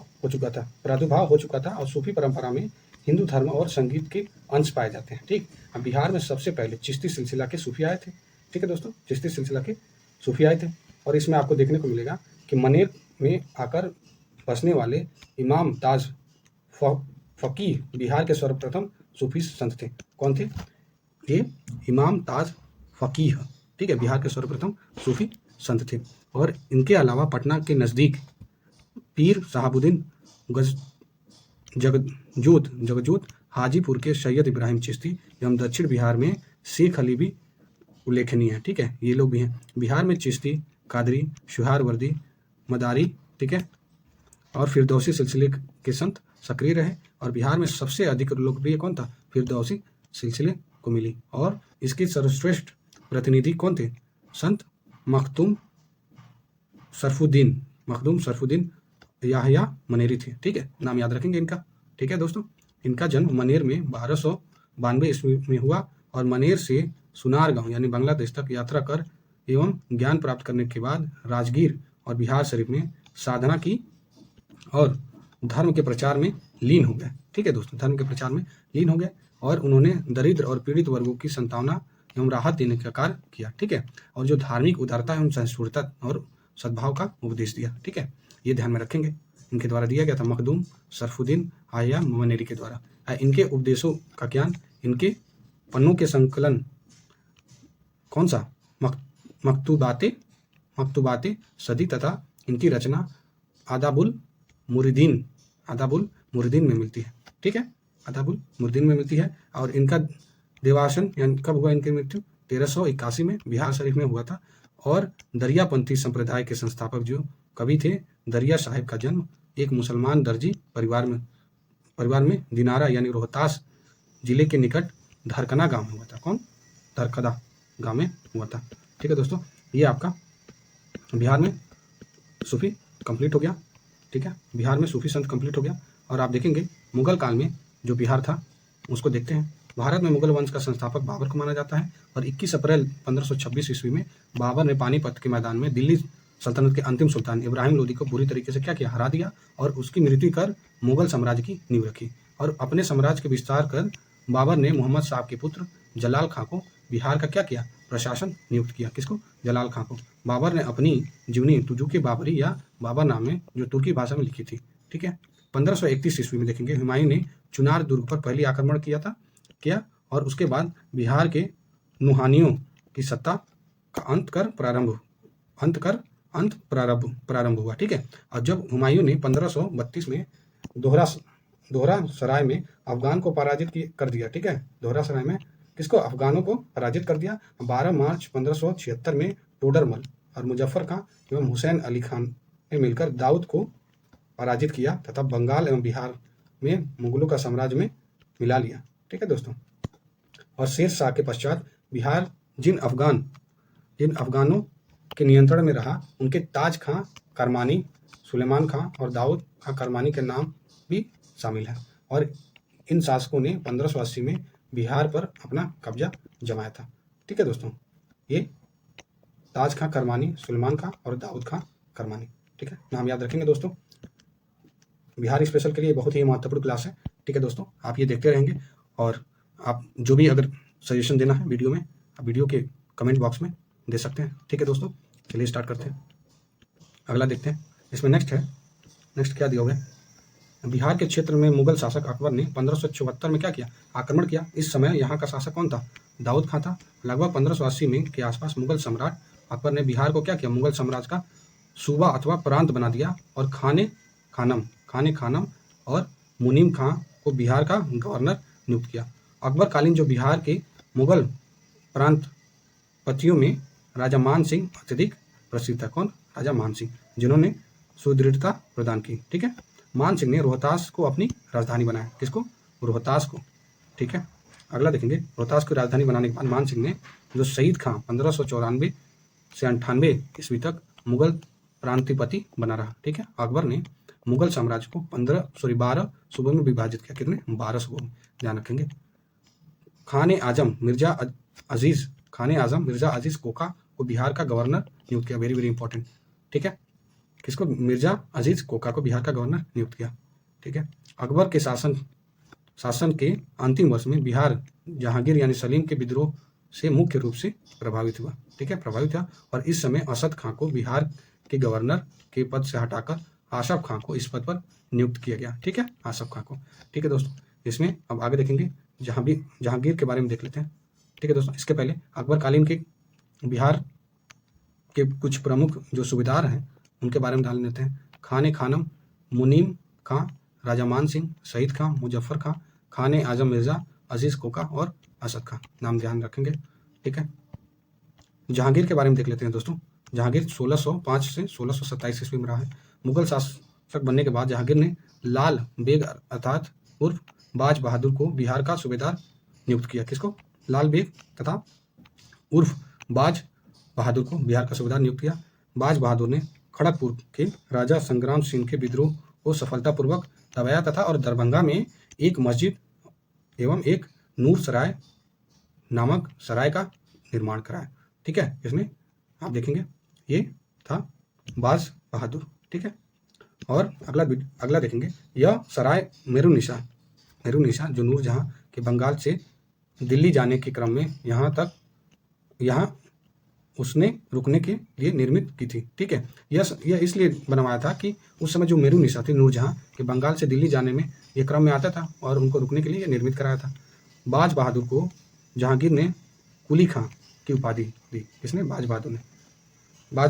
S1: हो चुका था और सूफी परंपरा में हिंदू धर्म और संगीत के अंश पाए जाते हैं, ठीक। अब बिहार में सबसे पहले चिश्ती सिलसिला के सूफी आए थे, ठीक है दोस्तों, चिश्ती सिलसिला के सूफी आए थे। और इसमें आपको देखने को मिलेगा कि मनेर में आकर बसने वाले इमाम ताज फकीह बिहार के सर्वप्रथम सूफी संत थे। कौन थे? ये इमाम ताज फकीह, ठीक है, बिहार के सर्वप्रथम सूफी संत थे। और इनके अलावा पटना के नज़दीक पीर साहबुद्दीन जगजोत, हाजीपुर के सैयद इब्राहिम चिश्ती एवं दक्षिण बिहार में शेख अली भी उल्लेखनीय है, ठीक है, ये लोग भी हैं। बिहार में चिश्ती, कादरी, सुहारवर्दी, मदारी, ठीक है, और फिरदौसी सिलसिले के संत सक्रिय रहे। और बिहार में सबसे अधिक लोकप्रिय कौन था? फिरदौसी सिलसिले को मिली। और इसके सर्वश्रेष्ठ प्रतिनिधि कौन थे? संत मखदूम सरफुद्दीन याहया मनेरी थे, ठीक है, नाम याद रखेंगे इनका, ठीक है दोस्तों। इनका जन्म मनेर में 1292 ईस्वी में हुआ और मनेर से सुनार गांव यानी बांग्लादेश तक यात्रा कर एवं ज्ञान प्राप्त करने के बाद राजगीर और बिहार शरीफ में साधना की और धर्म के प्रचार में लीन हो गए, ठीक है दोस्तों, धर्म के प्रचार में लीन हो गए। और उन्होंने दरिद्र और पीड़ित वर्गों की सांत्वना एवं राहत देने का कार्य किया, ठीक है। और जो धार्मिक उदारता एवं सहिष्णुता और सद्भाव का उपदेश दिया, ठीक है, ये ध्यान में रखेंगे। इनके द्वारा दिया गया था, मखदूम सरफुद्दीन आया मनेरी के द्वारा। इनके उपदेशों का ज्ञान इनके पन्नों के संकलन कौन सा? मकतूबाते सदी तथा इनकी रचना आदाबुल मुरीदीन में मिलती है, ठीक है, आदाबुल मुरीदीन में मिलती है। और इनका देवासन यानी कब हुआ इनकी मृत्यु? 1381 में बिहार शरीफ में हुआ था। और दरियापंथी संप्रदाय के संस्थापक जो कवि थे दरिया साहिब का जन्म एक मुसलमान दर्जी परिवार में दिनारा यानी रोहतास जिले के निकट धरकना गांव में हुआ था। कौन? धरकदा गांव में हुआ था, ठीक है दोस्तों। ये आपका बिहार में सूफी कंप्लीट हो गया, ठीक है, बिहार में सूफी संत कंप्लीट हो गया। और आप देखेंगे मुगल काल में जो बिहार था उसको देखते हैं। भारत में मुगल वंश का संस्थापक बाबर को माना जाता है। और 21 अप्रैल 1526 ईस्वी में बाबर ने पानीपत के मैदान में दिल्ली सल्तनत के अंतिम सुल्तान इब्राहिम लोदी को बुरी तरीके से क्या किया? हरा दिया और उसकी मृत्यु कर मुगल साम्राज्य की नींव रखी। और अपने साम्राज्य के विस्तार कर बाबर ने मोहम्मद साहब के पुत्र जलाल खां को बिहार का क्या किया? प्रशासन नियुक्त किया। किसको? जलाल खां को। बाबर ने अपनी जीवनी तुजुके बाबरी या बाबर नाम में जो तुर्की भाषा में लिखी थी, ठीक है। 1531 ईस्वी में देखेंगे हुमायूं ने चुनार दुर्ग पर पहली आक्रमण किया और उसके बाद बिहार के नुहानियों की सत्ता का अंत प्रारंभ हुआ, ठीक है। और जब हुमायूं ने 1532 में दोहरा सराय में अफगान को पराजित कर दिया, ठीक है, दोहरा सराय में किसको? अफगानों को पराजित कर दिया। 12 मार्च 1576 में टोडरमल और मुजफ्फर खां एवं हुसैन अली खान ने मिलकर दाऊद को पराजित किया तथा बंगाल एवं बिहार में मुगलों का साम्राज्य में मिला लिया, ठीक है दोस्तों। और शेर शाह के पश्चात बिहार जिन अफगान जिन अफगानों के नियंत्रण में रहा उनके ताज खां करमानी, सुलेमान खां और दाऊद खां करमानी के नाम भी शामिल हैं और इन शासकों ने 1580 में बिहार पर अपना कब्जा जमाया था। ठीक है दोस्तों, ये ताज खां करमानी, सुलेमान खां और दाऊद खां करमानी। ठीक है, नाम याद रखेंगे दोस्तों। बिहार स्पेशल के लिए बहुत ही महत्वपूर्ण क्लास है। ठीक है दोस्तों, आप ये देखते रहेंगे और आप जो भी अगर सजेशन देना है वीडियो में, आप वीडियो के कमेंट बॉक्स में दे सकते हैं। ठीक है दोस्तों, चलिए स्टार्ट करते हैं। अगला देखते हैं, इसमें नेक्स्ट क्या दिया हुआ है। बिहार के क्षेत्र में मुगल शासक अकबर ने 1574 में क्या किया, आक्रमण किया। इस समय यहाँ का शासक कौन था, दाऊद खां था। लगभग 1580 में के आसपास मुगल सम्राट अकबर ने बिहार को क्या किया, मुगल साम्राज्य का सूबा अथवा प्रांत बना दिया और खाने खानम और मुनीम खां को बिहार का गवर्नर नियुक्त किया। अकबर कालीन जो बिहार के मुगल प्रांतपतियों में राजा मान सिंह अत्यधिक प्रसिद्ध था। कौन, राजा मान सिंह, जिन्होंने सुदृढ़ता प्रदान की। ठीक है, मान सिंह ने रोहतास को अपनी राजधानी बनाया। किसको, रोहतास को। ठीक है, अगला देखेंगे, रोहतास की राजधानी बनाने के बाद मान सिंह ने जो शहीद खां 1594 से 98 ईस्वी तक मुगल प्रांतिपति बना रहा। ठीक है, अकबर ने मुगल साम्राज्य को 12 सूबों में विभाजित किया। कितने, 12 सूबों में, ध्यान रखेंगे। खाने आजम मिर्जा अजीज कोका को बिहार का गवर्नर नियुक्त किया। Very very important. ठीक है, किसको, मिर्जा अजीज कोका को बिहार का गवर्नर नियुक्त किया। ठीक है, अकबर के शासन के अंतिम वर्ष में बिहार जहांगीर यानी सलीम के विद्रोह से मुख्य रूप से प्रभावित हुआ। ठीक है, प्रभावित हुआ और इस समय असद खां को बिहार के गवर्नर के पद से हटाकर आसफ खां को इस पद पर नियुक्त किया गया। ठीक है, आसफ खां को। ठीक है दोस्तों, इसमें अब आगे देखेंगे, जहांगीर के बारे में देख लेते हैं। ठीक है दोस्तों, इसके पहले अकबर कालीन के बिहार के कुछ प्रमुख जो सूबेदार हैं उनके बारे में जान लेते हैं। खानम, मुनीम खां, राजा मान सिंह, शहीद खां, मुजफ्फर खां, खाने आजम मिर्जा, अजीज कोका और असद खां। नाम ध्यान रखेंगे। ठीक है, जहांगीर के बारे में देख लेते हैं दोस्तों। जहांगीर 1605 से 1627 ईस्वी में रहा है। मुगल शासक बनने के बाद जहांगीर ने लाल बेग अर्थात उर्फ बाज बहादुर को बिहार का सूबेदार नियुक्त किया। किसको, लाल बेग तथा उर्फ बाज बहादुर को बिहार का सूबेदार नियुक्त किया। बाज बहादुर ने खड़गपुर के राजा संग्राम सिंह के विद्रोह को सफलतापूर्वक दबाया तथा और दरभंगा में एक मस्जिद एवं एक नूर सराय नामक सराय का निर्माण कराया। ठीक है, इसमें आप देखेंगे ये था बाज बहादुर। ठीक है, और अगला देखेंगे, यह सराय मेरुनिशा जो नूरजहां के बंगाल से दिल्ली जाने के क्रम में यहाँ उसने रुकने के लिए निर्मित की थी। ठीक है, यह इसलिए बनवाया था कि उस समय जो मेरुनिशा थी नूरजहां के बंगाल से दिल्ली जाने में ये क्रम में आता था और उनको रुकने के लिए निर्मित कराया था। बाज बहादुर को जहांगीर ने कुली खां की उपाधि दी। किसने, बाज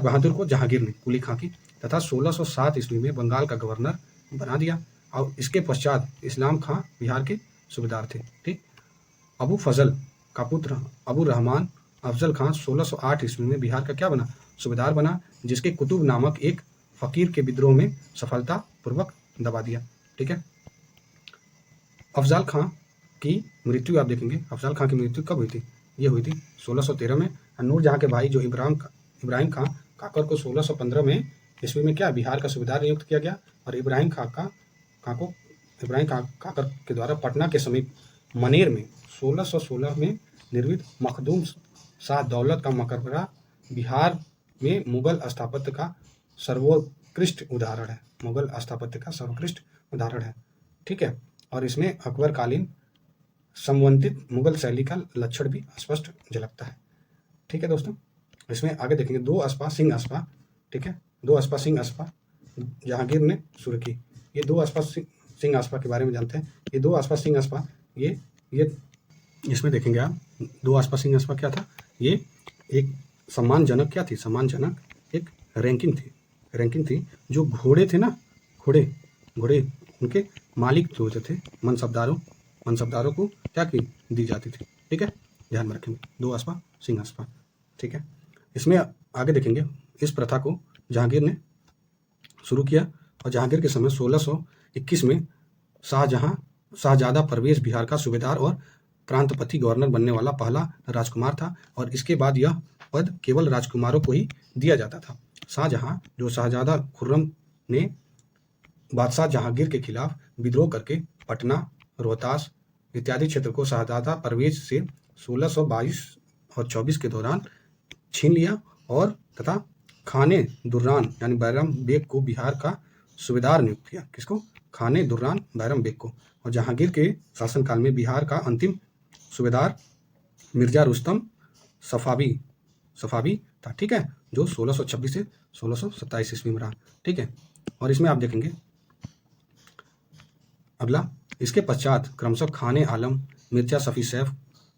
S1: बहादुर को जहांगीर ने कुली खां की तथा 1607 ईस्वी में बंगाल का गवर्नर बना दिया और इसके पश्चात इस्लाम खां बिहार के सूबेदार थे। ठीक, अबू फजल का पुत्र अबू रहमान अफजल खां 1608 ईस्वी में बिहार का क्या बना, सूबेदार बना, जिसके कुतुब नामक एक फकीर के विद्रोह में सफलतापूर्वक दबा दिया। ठीक है, अफजल खां की मृत्यु आप देखेंगे, अफजल खां की मृत्यु कब हुई थी, ये हुई थी 1613 में। नूरजहां के भाई जो इब्राहिम खां काकर को 1615 में ईस्वी में क्या बिहार का सूबेदार नियुक्त किया गया और इब्राहिम काकर के द्वारा पटना के समीप मनेर में 1616 में निर्मित मखदूम शाह दौलत का मकबरा बिहार में मुगल स्थापत्य का सर्वोत्कृष्ट उदाहरण है। ठीक है, और इसमें अकबर कालीन संवंतित मुगल शैली का लक्षण भी स्पष्ट झलकता है। ठीक है दोस्तों, इसमें आगे देखेंगे दो अस्पा सिंह अस्पा। ठीक है, दो अस्पा सिंह अस्पा जहांगीर ने शुरू की। ये दो अस्पा सिंह अस्पा के बारे में जानते हैं। ये दो अस्पा सिंह अस्पा ये इसमें देखेंगे आप, दो अस्पा सिंह अस्पा क्या था, ये एक सम्मानजनक क्या थी, सम्मानजनक एक रैंकिंग थी जो घोड़े थे ना, घोड़े उनके मालिक जो होते थे मनसबदारों को क्या की दी जाती थी। ठीक है, ध्यान में रखेंगे, दो अस्पा सिंह अस्पा। ठीक है, इसमें आगे देखेंगे इस प्रथा को जहांगीर ने शुरू किया और जहांगीर के समय 1621 में शाहजादा परवेज बिहार का सूबेदार और प्रांतपति गवर्नर बनने वाला पहला राजकुमार था और इसके बाद यह पद केवल राजकुमारों को ही दिया जाता था। शाहजहां जो शहजादा खुर्रम ने बादशाह जहांगीर के खिलाफ विद्रोह करके पटना, रोहतास इत्यादि क्षेत्र को शहजादा परवेज से 1622 और 24 के दौरान छीन लिया और तथा खाने दुर्रान यानी बैरम बेग को बिहार का सूबेदार नियुक्त किया। किसको? खाने दुर्रान बैरम बेग को। और जहांगीर के शासनकाल में बिहार का अंतिम सूबेदार मिर्जा रुस्तम सफावी था, ठीक है, जो 1626 से 1627 ईस्वी में रहा, ठीक है। और इसमें आप देखेंगे अगला, इसके पश्चात क्रमशः खाने आलम, मिर्जा शफी सैफ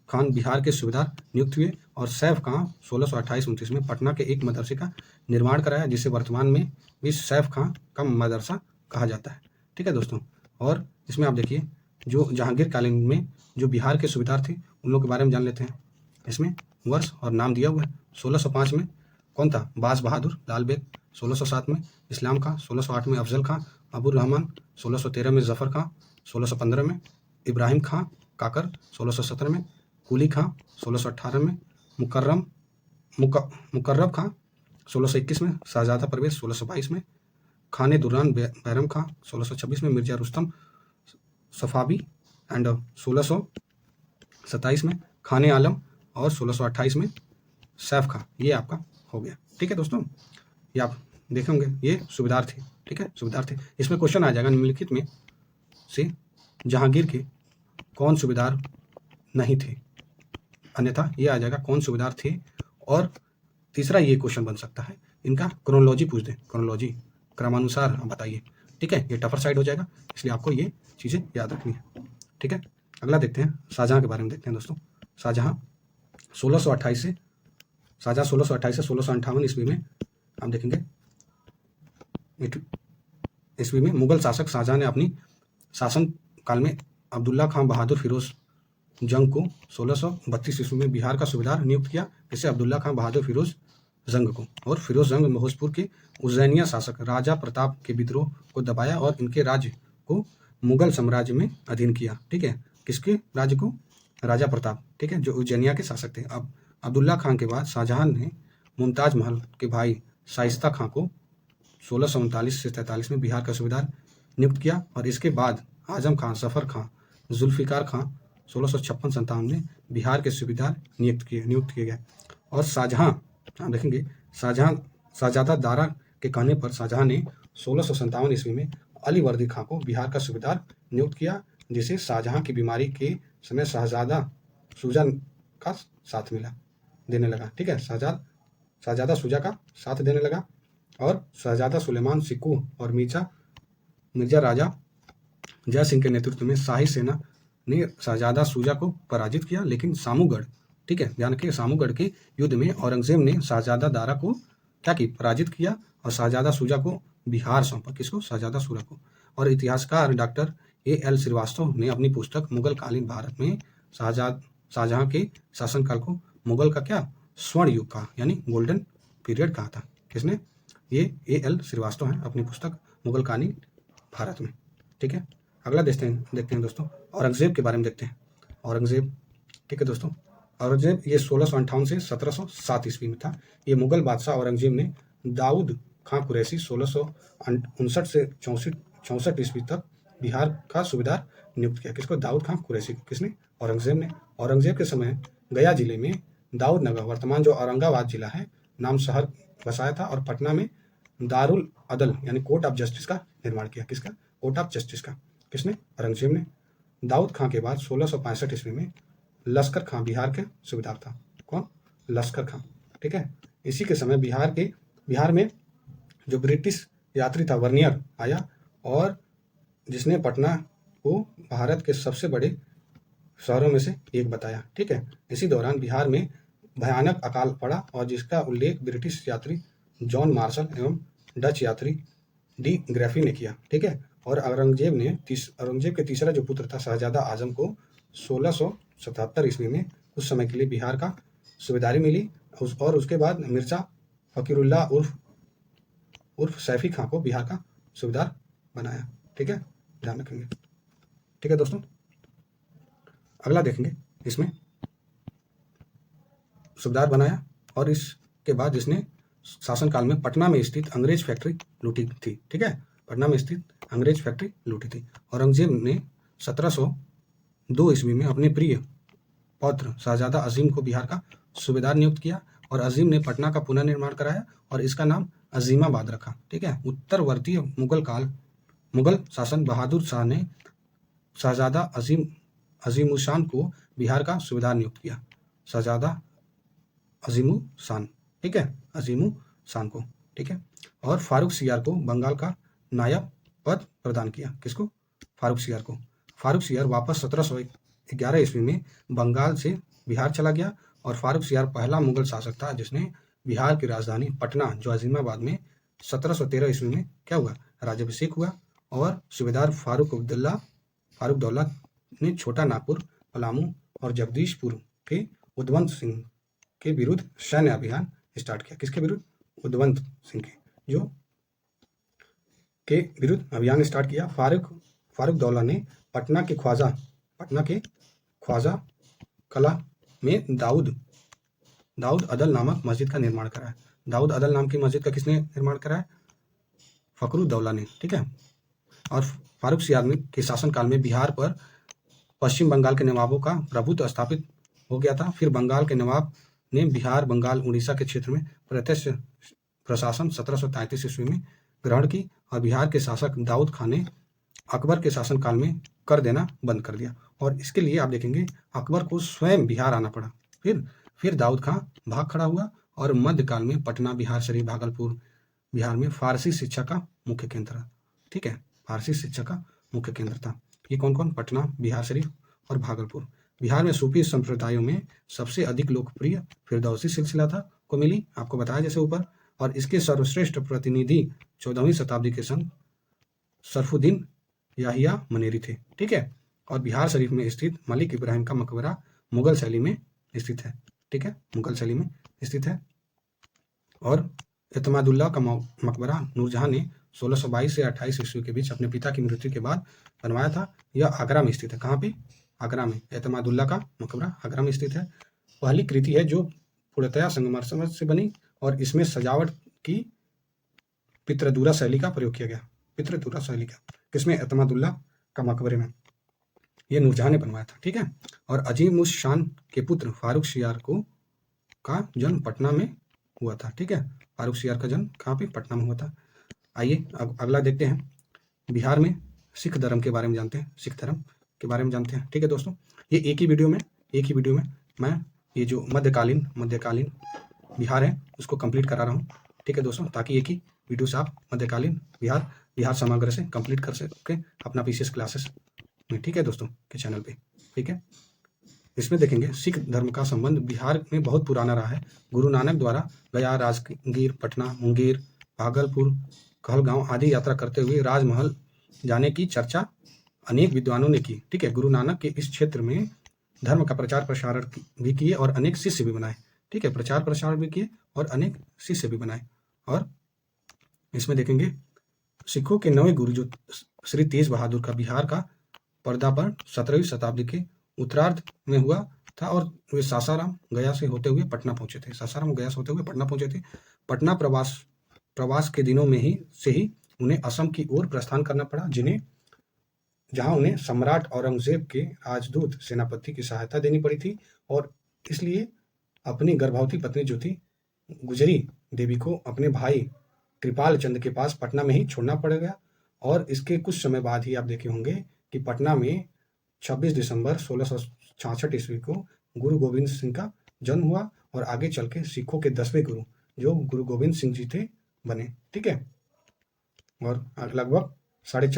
S1: खान बिहार के सूबेदार नियुक्त हुए और सैफ खां 1628-29 में पटना के एक मदरसे का निर्माण कराया जिसे वर्तमान में भी सैफ खां का मदरसा कहा जाता है, ठीक है दोस्तों। और इसमें आप देखिए जो जहांगीर कालीन में जो बिहार के सूबेदार थे उन लोगों के बारे में जान लेते हैं। इसमें वर्ष और नाम दिया हुआ है। 1605 में कौन था? बास बहादुर लाल बेग। 1607 में इस्लाम खां। 1608 में अफजल खां अबुर रहमान। 1613 में जफर खां। 1615 में इब्राहिम खां काकर। 1617 में कुली खां। 1618 में मुकर्रब खां। 1621 में शहजादा परवेज। 1622 में खाने दुर्रान बैरम खां। 1626 में मिर्जा रुस्तम सफावी एंड 1627 में खाने आलम और 1628 में सैफ खां। ये आपका हो गया, ठीक है दोस्तों। ये आप देखेंगे ये सूबेदार थे, ठीक है, सूबेदार थे। इसमें क्वेश्चन आ जाएगा निम्नलिखित में से जहांगीर के कौन सूबेदार नहीं थे, अन्यथा ये आ जाएगा कौन सूबेदार थे। और तीसरा ये क्वेश्चन बन सकता है इनका क्रोनोलॉजी पूछ दे, क्रोनोलॉजी क्रमानुसार आप बताइए, ठीक है। ये टफर साइड हो जाएगा, इसलिए आपको ये चीज़ें याद रखनी है, ठीक है। अगला देखते हैं शाहजहां के बारे में देखते हैं दोस्तों। शाहजहां 1628 से 1658 ईस्वी में हम देखेंगे ईस्वी में मुगल शासक शाहजहां ने अपनी शासन काल में अब्दुल्ला खां बहादुर फिरोज जंग को 1632 ईस्वी में बिहार का सूबेदार नियुक्त किया, जिसे अब्दुल्ला खां बहादुर फिरोज जंग को। और फिरोज जंग भोजपुर के उज्जैनिया शासक राजा प्रताप के विद्रोह को दबाया और इनके राज्य को मुगल साम्राज्य में अधीन किया, ठीक है। किसके राज्य को? राजा प्रताप, ठीक है, जो उज्जैनिया के शासक थे। अब अब्दुल्ला खां के बाद शाहजहां ने मुमताज महल के भाई शाइस्ता खां को 1639 से 43 में बिहार का सूबेदार नियुक्त किया और इसके बाद आजम खां, जफर खां, जुल्फिकार खां 1656-57 में बिहार के सूबेदार नियुक्त किए गए। और शाहजहां आप देखेंगे शहजादा दारा के कहने पर शाहजहां ने 1657 ईस्वी में अली वर्दी खां को बिहार का सूबेदार नियुक्त किया, जिसे शाहजहां की बीमारी के समय शहजादा सुजा का साथ देने लगा, ठीक है, शहजादा सुजा का साथ देने लगा। और शहजादा सुलेमान सिक्कू और मिर्जा राजा जय सिंह के नेतृत्व में शाही सेना ने शहजादा सुजा को पराजित किया, लेकिन सामूगढ़, ठीक है, ध्यान रखिए, सामूगढ़ के युद्ध में औरंगजेब ने शहजादा दारा को क्या की? पराजित किया और शहजादा सुजा को बिहार सौंपा। किसको? शहजादा सुजा को। और इतिहासकार डॉक्टर A.L. श्रीवास्तव ने अपनी पुस्तक मुगल कालीन भारत में शाहजहां के शासनकाल को मुगल का क्या? स्वर्ण युग का यानी गोल्डन पीरियड कहा था। किसने? ये A.L. श्रीवास्तव हैं, अपनी पुस्तक मुगल कालीन भारत में, ठीक है। अगला देखते हैं दोस्तों औरंगजेब के बारे में देखते हैं। औरंगजेब, ठीक है दोस्तों, औरंगजेब ये 1658 से 1707 ईस्वी में था। ये मुगल बादशाह औरंगजेब ने दाऊद खां कुरैशी 1659 से 64 ईस्वी तक बिहार का सूबेदार नियुक्त किया। किसको? दाऊद खां कुरैशी को। किसने? औरंगजेब ने। औरंगजेब के समय गया जिले में दाऊद नगर, वर्तमान जो औरंगाबाद जिला है, नाम शहर बसाया था और पटना में दारुल अदल यानी कोर्ट ऑफ जस्टिस का निर्माण किया। किसका? कोर्ट ऑफ जस्टिस का। किसने? औरंगजेब ने। दाऊद खां के बाद 1665 ईस्वी में लश्कर खां बिहार के सूबेदार था। कौन? लश्कर खां, ठीक है। इसी के समय बिहार में जो ब्रिटिश यात्री था वर्नियर आया और जिसने पटना को भारत के सबसे बड़े शहरों में से एक बताया, ठीक है। इसी दौरान बिहार में भयानक अकाल पड़ा और जिसका उल्लेख ब्रिटिश यात्री जॉन मार्शल एवं डच यात्री डी ग्रैफी ने किया, ठीक है। और औरंगजेब के तीसरा जो पुत्र था शहजादा आजम को 1677 ईस्वी में उस समय के लिए बिहार का सूबेदारी मिली और उसके बाद मिर्जा फकीरुल्लाह उर्फ सैफी खां को बिहार का सूबेदार बनाया, ठीक है, ध्यान रखेंगे, ठीक है दोस्तों। अगला देखेंगे इसमें सूबेदार बनाया और इसके बाद इसने शासनकाल में पटना में स्थित अंग्रेज फैक्ट्री लूटी थी। ठीक है, पटना में स्थित अंग्रेज फैक्ट्री लूटी थी। औरंगजेब ने 1702 ईस्वी में अपने प्रिय पौत्र शहजादा अजीम को बिहार का सूबेदार नियुक्त किया और अजीम ने पटना का पुनर्निर्माण कराया और इसका नाम अजीमाबाद रखा। ठीक है, उत्तरवर्ती मुगल शासन बहादुर शाह ने शहजादा अजीमुशान को बिहार का सूबेदार नियुक्त किया। शहजादा अजीमुशान, ठीक है, अजीमुशान को, ठीक है, और फारूक सियार को बंगाल का नायब पद प्रदान किया। किसको? फारूक सियार को। फारूक सियार वापस 1711 ईस्वी में बंगाल से बिहार चला गया और फारूक सियार पहला मुगल शासक था जिसने बिहार की राजधानी पटना जो अजीमाबाद में 1713 ईस्वी में क्या हुआ? राज्याभिषेक हुआ और सूबेदार फारूक दौला ने छोटा नागपुर, पलामू और जगदीशपुर के उद्वंत सिंह के विरुद्ध सैन्य अभियान स्टार्ट किया। किसके विरुद्ध? उद्वंत सिंह के विरुद्ध अभियान स्टार्ट किया। फारूक दौला ने पटना के ख्वाजा कला में दाऊद अदल नामक मस्जिद का निर्माण कराया। दाऊद अदल नाम की मस्जिद का किसने निर्माण कराया? फखरुद्दौला ने। ठीक है, और फारूक सियार के शासनकाल में बिहार पर पश्चिम बंगाल के नवाबों का प्रभुत्व स्थापित हो गया था। फिर बंगाल के नवाब ने बिहार, बंगाल, उड़ीसा के क्षेत्र में प्रत्यक्ष प्रशासन 1733 ईस्वी में ग्रहण की और बिहार के शासक दाऊद खान ने अकबर के शासनकाल में कर देना बंद कर दिया और इसके लिए आप देखेंगे अकबर को स्वयं बिहार आना पड़ा। फिर दाऊद खान भाग खड़ा हुआ और मध्यकाल में पटना, बिहार शरीफ, भागलपुर बिहार में फारसी शिक्षा का मुख्य केंद्र था। ठीक है, फारसी शिक्षा का मुख्य केंद्र था। ये कौन कौन? पटना, बिहार शरीफ और भागलपुर। बिहार में सूफी संप्रदायों में सबसे अधिक लोकप्रिय फिरदौसी सिलसिला को मिली, आपको बताया जैसे ऊपर, और इसके सर्वश्रेष्ठ प्रतिनिधि 14वीं शताब्दी के संत सरफुद्दीन याहिया मनेरी थे। ठीक है, और बिहार शरीफ में स्थित मलिक इब्राहिम का मकबरा मुगल शैली में स्थित है। ठीक है, मुगल शैली में स्थित है। और एतमादुल्ला का मकबरा नूरजहां ने 1622 से 28 ईस्वी के बीच अपने पिता की मृत्यु के बाद बनवाया था। यह आगरा में स्थित है। कहाँ पे? आगरा में। एतमादुल्ला का मकबरा आगरा में स्थित है। पहली कृति है जो पूर्णतया संगमरमर से बनी और इसमें सजावट की पितृदूरा शैली का प्रयोग किया गया। पितृदूरा शैली का किसमें? एतमादुल्ला का मकबरे में। यह नूरजहां ने बनवाया था। ठीक है, और अजीमुश शान के पुत्र फारूक सियार का जन्म पटना में हुआ था। ठीक है, फारूक सियार का जन्म कहाँ पे? पटना में हुआ था। आइए अगला देखते हैं। बिहार में सिख धर्म के बारे में जानते हैं। सिख धर्म के बारे में जानते हैं। ठीक है दोस्तों, ये एक ही वीडियो में मैं ये जो मध्यकालीन बिहार है उसको कंप्लीट करा रहा हूँ। ठीक है दोस्तों, ताकि एक ही वीडियो से आप मध्यकालीन बिहार समग्र से कंप्लीट कर सके अपना पीसीएस क्लासेस में। ठीक है दोस्तों, के चैनल पे। ठीक है, इसमें देखेंगे सिख धर्म का संबंध बिहार में बहुत पुराना रहा है। गुरु नानक द्वारा गया, राजगीर, पटना, मुंगेर, भागलपुर, कहलगांव आदि यात्रा करते हुए राजमहल जाने की चर्चा अनेक विद्वानों ने की। ठीक है, गुरु नानक के इस क्षेत्र में धर्म का प्रचार प्रसार भी किए और अनेक शिष्य भी बनाए। ठीक है, प्रचार प्रसार भी किए और अनेक शिष्य भी बनाए। और इसमें देखेंगे सिखों के 9वें गुरु जो श्री तेज बहादुर का बिहार का पर्दापण 17वीं शताब्दी के उत्तरार्ध में हुआ था और वे सासाराम गया से होते हुए पटना पहुंचे थे। पटना प्रवास के दिनों में ही उन्हें असम की ओर प्रस्थान करना पड़ा, जहां उन्हें सम्राट औरंगजेब के राजदूत सेनापति की सहायता देनी पड़ी थी और इसलिए अपनी गर्भवती पत्नी जो थी गुजरी देवी को अपने भाई कृपाल चंद के पास पटना में ही छोड़ना पड़ गया। और इसके कुछ समय बाद ही आप देखे होंगे कि पटना में 26 दिसंबर 1666 ईस्वी को गुरु गोविंद सिंह का जन्म हुआ और आगे चल के सिखों के 10वें गुरु जो गुरु गोविंद सिंह जी थे बने। ठीक है, और लगभग साढ़े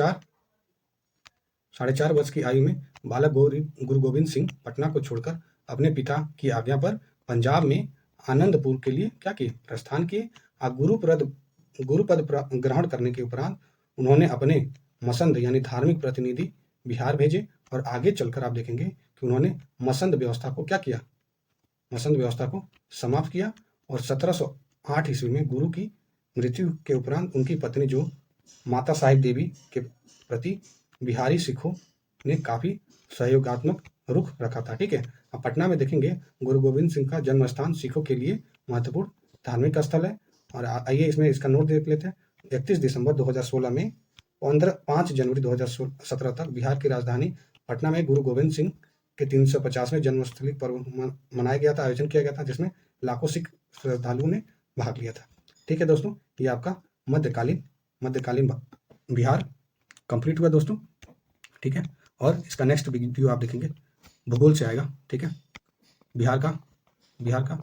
S1: चार वर्ष की आयु में बालक गुरु गोविंद सिंह पटना को छोड़कर अपने पिता की आज्ञा पर पंजाब में आनंदपुर के लिए प्रस्थान किए। गुरुपद ग्रहण करने के उपरांत उन्होंने अपने मसंद यानी धार्मिक प्रतिनिधि बिहार भेजे और आगे चलकर आप देखेंगे कि उन्होंने मसंद व्यवस्था को समाप्त किया और 1708 ईस्वी में गुरु की मृत्यु के उपरांत उनकी पत्नी जो माता साहिब देवी के प्रति बिहारी सिखों ने काफी सहयोगात्मक रुख रखा था। ठीक है, अब पटना में देखेंगे गुरु गोविंद सिंह का जन्म स्थान सिखों के लिए महत्वपूर्ण धार्मिक स्थल है। और आइए इसमें इसका नोट देख लेते हैं। 31 दिसंबर 2016 में 5 जनवरी 2017 तक बिहार की राजधानी पटना में गुरु गोविंद सिंह के 350वें जन्मस्थली पर्व मनाया गया था, आयोजन किया गया था, जिसमें लाखों सिख श्रद्धालुओं ने भाग लिया था। ठीक है दोस्तों, ये आपका मध्यकालीन बिहार कंप्लीट हुआ दोस्तों। ठीक है, और इसका नेक्स्ट वीडियो आप देखेंगे भूगोल से आएगा। ठीक है, बिहार का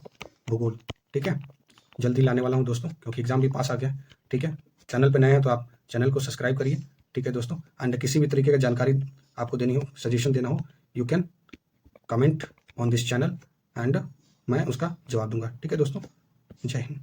S1: भूगोल। ठीक है, जल्दी लाने वाला हूँ दोस्तों, क्योंकि एग्जाम भी पास आ गया। ठीक है, चैनल पे नए हैं तो आप चैनल को सब्सक्राइब करिए। ठीक है दोस्तों, एंड किसी भी तरीके का जानकारी आपको देनी हो, सजेशन देना हो, you can comment on this channel and मैं उसका जवाब दूंगा। ठीक है दोस्तों, जय हिंद।